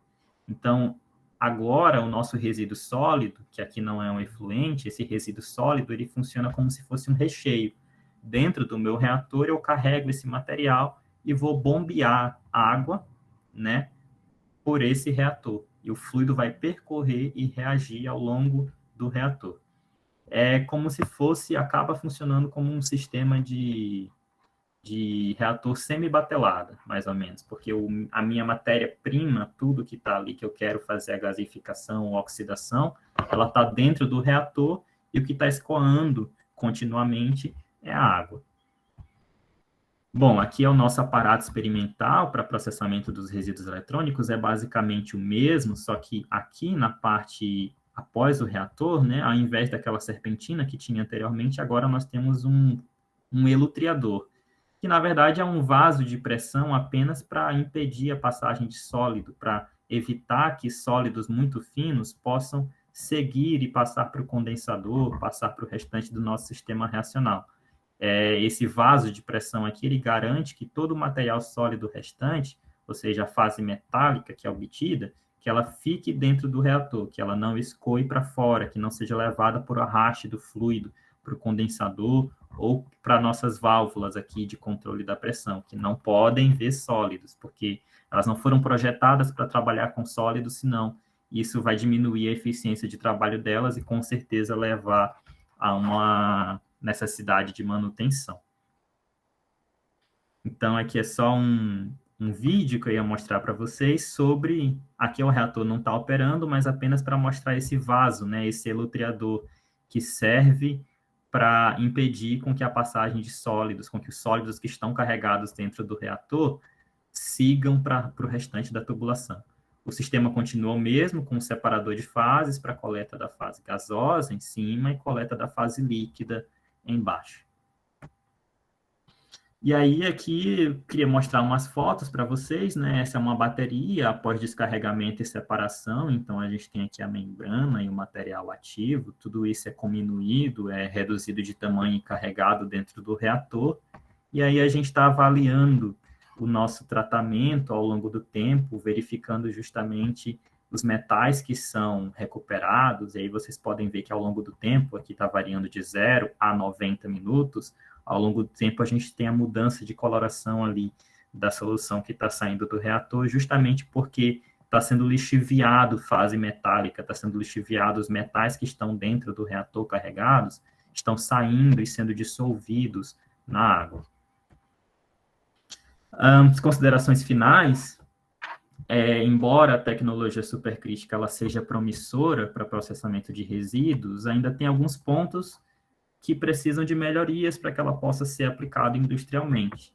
Então, agora, o nosso resíduo sólido, que aqui não é um efluente, esse resíduo sólido, ele funciona como se fosse um recheio. Dentro do meu reator, eu carrego esse material e vou bombear água, né, por esse reator. E o fluido vai percorrer e reagir ao longo do reator. É como se fosse, acaba funcionando como um sistema de reator semi-batelada, mais ou menos, porque a minha matéria-prima, tudo que está ali que eu quero fazer a gasificação ou oxidação, ela está dentro do reator e o que está escoando continuamente é a água. Bom, aqui é o nosso aparato experimental para processamento dos resíduos eletrônicos, é basicamente o mesmo, só que aqui na parte após o reator, né, ao invés daquela serpentina que tinha anteriormente, agora nós temos um elutriador, que na verdade é um vaso de pressão apenas para impedir a passagem de sólido, para evitar que sólidos muito finos possam seguir e passar para o condensador, passar para o restante do nosso sistema reacional. Esse vaso de pressão aqui, ele garante que todo o material sólido restante, ou seja, a fase metálica que é obtida, que ela fique dentro do reator, que ela não escoe para fora, que não seja levada por arraste do fluido para o condensador ou para nossas válvulas aqui de controle da pressão, que não podem ver sólidos, porque elas não foram projetadas para trabalhar com sólidos, senão isso vai diminuir a eficiência de trabalho delas e, com certeza, levar a uma necessidade de manutenção. Então, aqui é só um vídeo que eu ia mostrar para vocês sobre... Aqui o reator não está operando, mas apenas para mostrar esse vaso, né, esse elutriador, que serve para impedir com que a passagem de sólidos, com que os sólidos que estão carregados dentro do reator sigam para o restante da tubulação. O sistema continua o mesmo, com um separador de fases para coleta da fase gasosa em cima e coleta da fase líquida embaixo. E aí, aqui, eu queria mostrar umas fotos para vocês, né? Essa é uma bateria após descarregamento e separação, então a gente tem aqui a membrana e o material ativo, tudo isso é cominuído, é reduzido de tamanho e carregado dentro do reator, e aí a gente está avaliando o nosso tratamento ao longo do tempo, verificando justamente os metais que são recuperados, e aí vocês podem ver que ao longo do tempo, aqui está variando de 0 a 90 minutos, ao longo do tempo a gente tem a mudança de coloração ali da solução que está saindo do reator, justamente porque está sendo lixiviado fase metálica, está sendo lixiviado os metais que estão dentro do reator carregados, estão saindo e sendo dissolvidos na água. As considerações finais, embora a tecnologia supercrítica ela seja promissora para processamento de resíduos, ainda tem alguns pontos que precisam de melhorias para que ela possa ser aplicada industrialmente.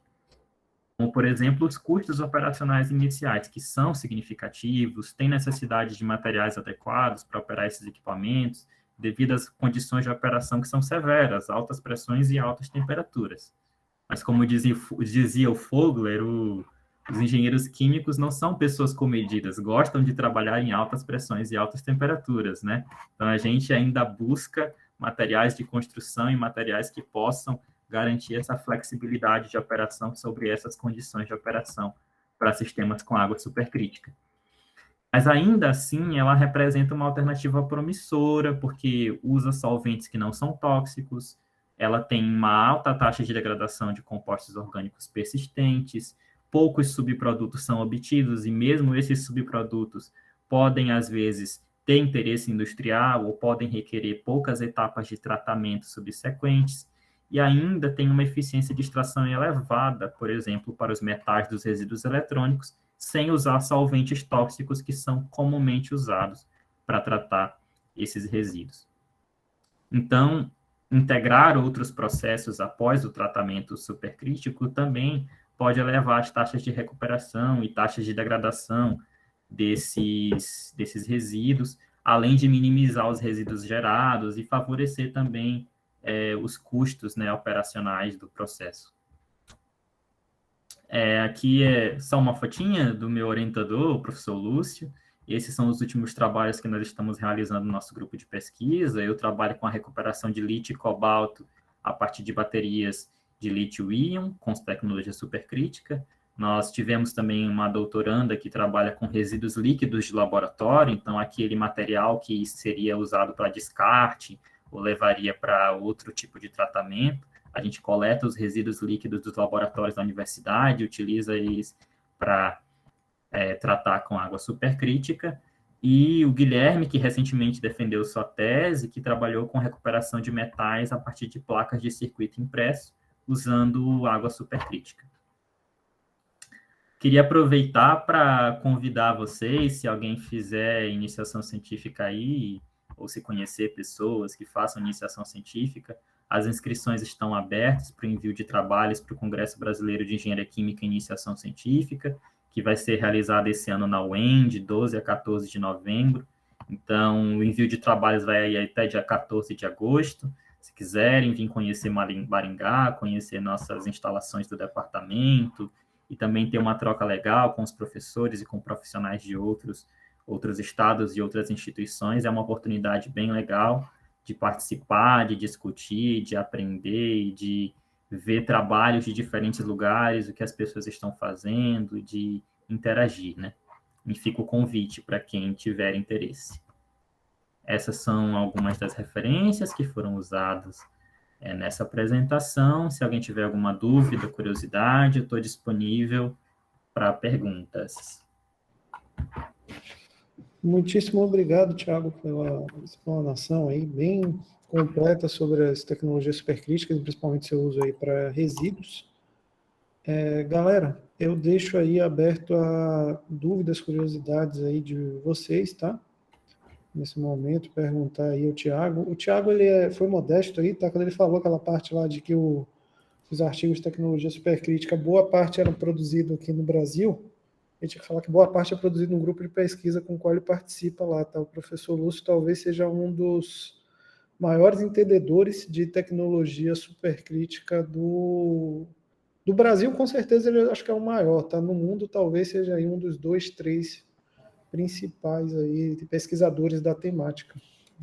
Como, por exemplo, os custos operacionais iniciais, que são significativos, tem necessidade de materiais adequados para operar esses equipamentos, devido às condições de operação que são severas, altas pressões e altas temperaturas. Mas, como dizia o Fogler, os engenheiros químicos não são pessoas comedidas, gostam de trabalhar em altas pressões e altas temperaturas, né? Então, a gente ainda busca materiais de construção e materiais que possam garantir essa flexibilidade de operação sobre essas condições de operação para sistemas com água supercrítica. Mas, ainda assim, ela representa uma alternativa promissora, porque usa solventes que não são tóxicos, ela tem uma alta taxa de degradação de compostos orgânicos persistentes, poucos subprodutos são obtidos, e mesmo esses subprodutos podem, às vezes, ter interesse industrial ou podem requerer poucas etapas de tratamento subsequentes, e ainda tem uma eficiência de extração elevada, por exemplo, para os metais dos resíduos eletrônicos, sem usar solventes tóxicos que são comumente usados para tratar esses resíduos. Então, integrar outros processos após o tratamento supercrítico também pode elevar as taxas de recuperação e taxas de degradação desses resíduos, além de minimizar os resíduos gerados e favorecer também os custos, né, operacionais do processo. Aqui é só uma fotinha do meu orientador, o professor Lúcio. Esses são os últimos trabalhos que nós estamos realizando no nosso grupo de pesquisa. Eu trabalho com a recuperação de lítio e cobalto a partir de baterias de lítio-íon, com tecnologia supercrítica. Nós tivemos também uma doutoranda que trabalha com resíduos líquidos de laboratório, então aquele material que seria usado para descarte ou levaria para outro tipo de tratamento. A gente coleta os resíduos líquidos dos laboratórios da universidade, utiliza eles para tratar com água supercrítica, e o Guilherme, que recentemente defendeu sua tese, que trabalhou com recuperação de metais a partir de placas de circuito impresso, usando água supercrítica. Queria aproveitar para convidar vocês, se alguém fizer iniciação científica aí, ou se conhecer pessoas que façam iniciação científica, as inscrições estão abertas para o envio de trabalhos para o Congresso Brasileiro de Engenharia Química e Iniciação Científica, que vai ser realizado esse ano na UEM, de 12 a 14 de novembro. Então, o envio de trabalhos vai aí até dia 14 de agosto. Se quiserem vir conhecer Maringá, conhecer nossas instalações do departamento, e também ter uma troca legal com os professores e com profissionais de outros estados e outras instituições, é uma oportunidade bem legal de participar, de discutir, de aprender e de ver trabalhos de diferentes lugares, o que as pessoas estão fazendo, de interagir, né? E fica o convite para quem tiver interesse. Essas são algumas das referências que foram usadas nessa apresentação. Se alguém tiver alguma dúvida, curiosidade, eu estou disponível para perguntas.
Muitíssimo obrigado, Thiago, pela explanação aí, bem completa sobre as tecnologias supercríticas, principalmente seu uso aí para resíduos. Galera, eu deixo aí aberto a dúvidas, curiosidades aí de vocês, tá? Nesse momento, perguntar aí ao Thiago. O Thiago, ele foi modesto aí, tá? Quando ele falou aquela parte lá de que os artigos de tecnologia supercrítica, boa parte eram produzidos aqui no Brasil, a gente tinha que falar que boa parte é produzido num grupo de pesquisa com o qual ele participa lá, tá? O professor Lúcio talvez seja um dos maiores entendedores de tecnologia supercrítica do Brasil, com certeza ele acho que é o maior, tá? No mundo talvez seja aí um dos 2, 3 principais aí pesquisadores da temática.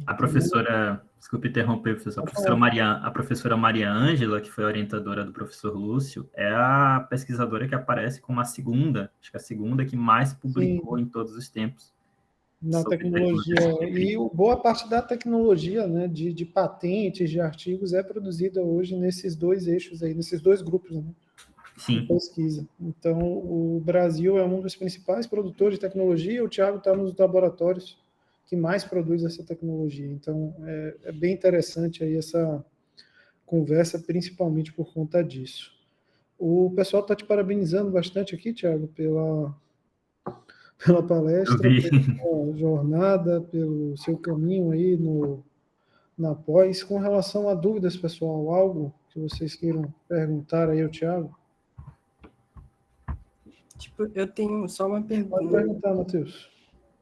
A professora, desculpe interromper, professor, a professora Maria Ângela, que foi orientadora do professor Lúcio, é a pesquisadora que aparece como a segunda que mais publicou Sim. Em todos os tempos.
Na tecnologia, e boa parte da tecnologia, né, de patentes, de artigos, é produzida hoje nesses dois eixos aí, nesses dois grupos, né? de
Sim.
pesquisa. Então, o Brasil é um dos principais produtores de tecnologia, o Thiago está nos laboratórios que mais produz essa tecnologia. Então, é bem interessante aí essa conversa, principalmente por conta disso. O pessoal está te parabenizando bastante aqui, Thiago, pela
Eu
palestra,
vi.
pela jornada, pelo seu caminho aí na pós. Com relação a dúvidas, pessoal, algo que vocês queiram perguntar aí ao Thiago?
Tipo, eu tenho só uma
Pode
pergunta.
perguntar, Matheus.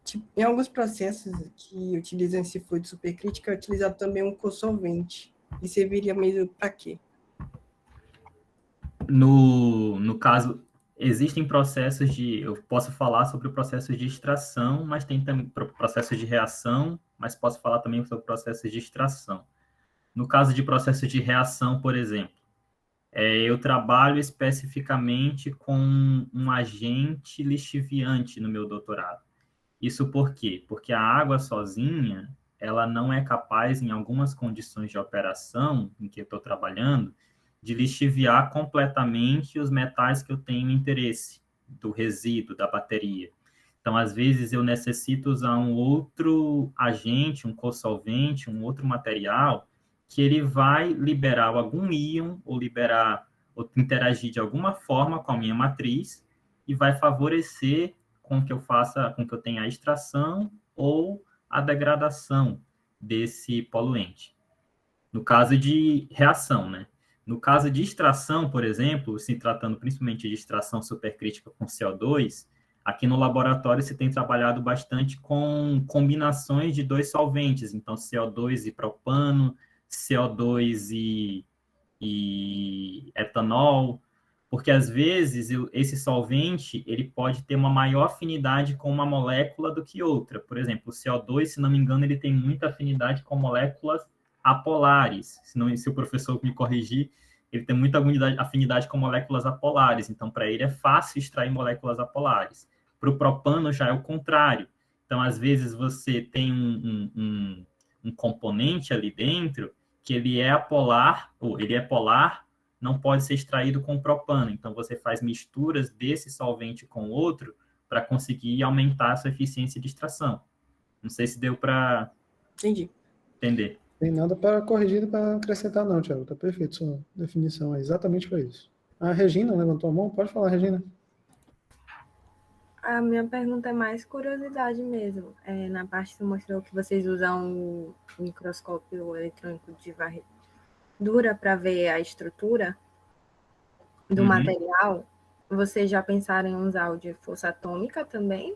Tipo, em alguns processos que utilizam esse fluido supercrítico, é utilizado também um co-solvente. E serviria mesmo para quê?
No caso, existem processos de... Eu posso falar sobre o processo de extração, mas tem também processos de reação, mas posso falar também sobre processos de extração. No caso de processo de reação, por exemplo, eu trabalho especificamente com um agente lixiviante no meu doutorado. Isso por quê? Porque a água sozinha, ela não é capaz, em algumas condições de operação em que eu estou trabalhando, de lixiviar completamente os metais que eu tenho interesse, do resíduo, da bateria. Então, às vezes, eu necessito usar um outro agente, um co-solvente, um outro material, que ele vai liberar algum íon, ou liberar, ou interagir de alguma forma com a minha matriz, e vai favorecer com que eu faça, com que eu tenha a extração ou a degradação desse poluente. No caso de reação, né? No caso de extração, por exemplo, se tratando principalmente de extração supercrítica com CO2, aqui no laboratório se tem trabalhado bastante com combinações de dois solventes, então CO2 e propano, CO2 e etanol, porque às vezes esse solvente ele pode ter uma maior afinidade com uma molécula do que outra. Por exemplo, o CO2, se não me engano, ele tem muita afinidade com moléculas apolares. Se o professor me corrigir, ele tem muita afinidade com moléculas apolares. Então, para ele é fácil extrair moléculas apolares. Para o propano já é o contrário. Então, às vezes você tem um componente ali dentro que ele é apolar, ou ele é polar, não pode ser extraído com propano. Então, você faz misturas desse solvente com outro para conseguir aumentar a sua eficiência de extração. Não sei se deu para entender.
Tem nada para corrigir e para acrescentar, não, Thiago. Está perfeito sua definição, é exatamente para isso. A Regina levantou a mão, pode falar, Regina.
A minha pergunta é mais curiosidade mesmo. Na parte que você mostrou que vocês usam um microscópio eletrônico de varredura para ver a estrutura do material, vocês já pensaram em usar o de força atômica também?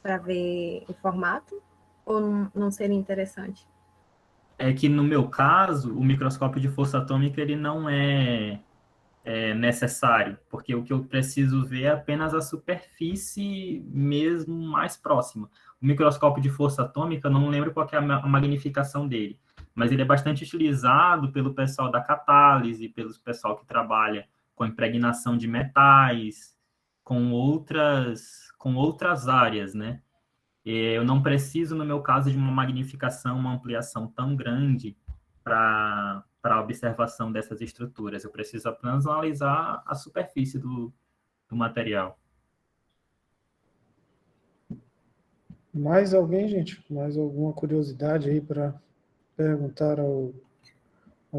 Para ver o formato? Ou não seria interessante?
É que, no meu caso, o microscópio de força atômica ele não é necessário, porque o que eu preciso ver é apenas a superfície mesmo mais próxima. O microscópio de força atômica, eu não lembro qual que é a magnificação dele, mas ele é bastante utilizado pelo pessoal da catálise, pelo pessoal que trabalha com impregnação de metais, com outras áreas, né? Eu não preciso, no meu caso, de uma magnificação, uma ampliação tão grande para a observação dessas estruturas. Eu preciso apenas analisar a superfície do material.
Mais alguém, gente? Mais alguma curiosidade aí para perguntar ao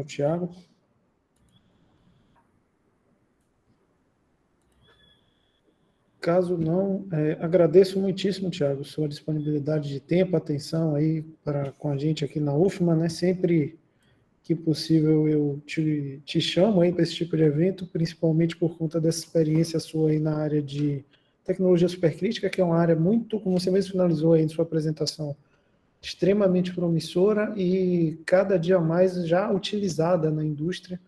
Thiago? Caso não, agradeço muitíssimo, Thiago, sua disponibilidade de tempo, atenção aí com a gente aqui na UFMA, né? Sempre que possível eu te chamo aí para esse tipo de evento, principalmente por conta dessa experiência sua aí na área de tecnologia supercrítica, que é uma área muito, como você mesmo finalizou aí em sua apresentação, extremamente promissora e cada dia mais já utilizada na indústria,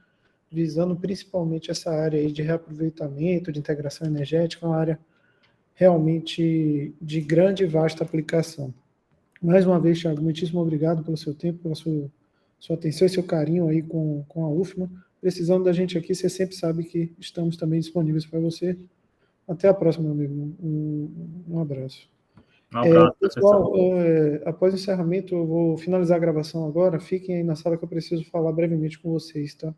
visando principalmente essa área aí de reaproveitamento, de integração energética, uma área realmente de grande e vasta aplicação. Mais uma vez, Thiago, muitíssimo obrigado pelo seu tempo, pela sua atenção e seu carinho aí com a UFMA. Precisando da gente aqui, você sempre sabe que estamos também disponíveis para você. Até a próxima, meu amigo. Um abraço.
Um abraço,
pessoal, após o encerramento, eu vou finalizar a gravação agora. Fiquem aí na sala que eu preciso falar brevemente com vocês, tá?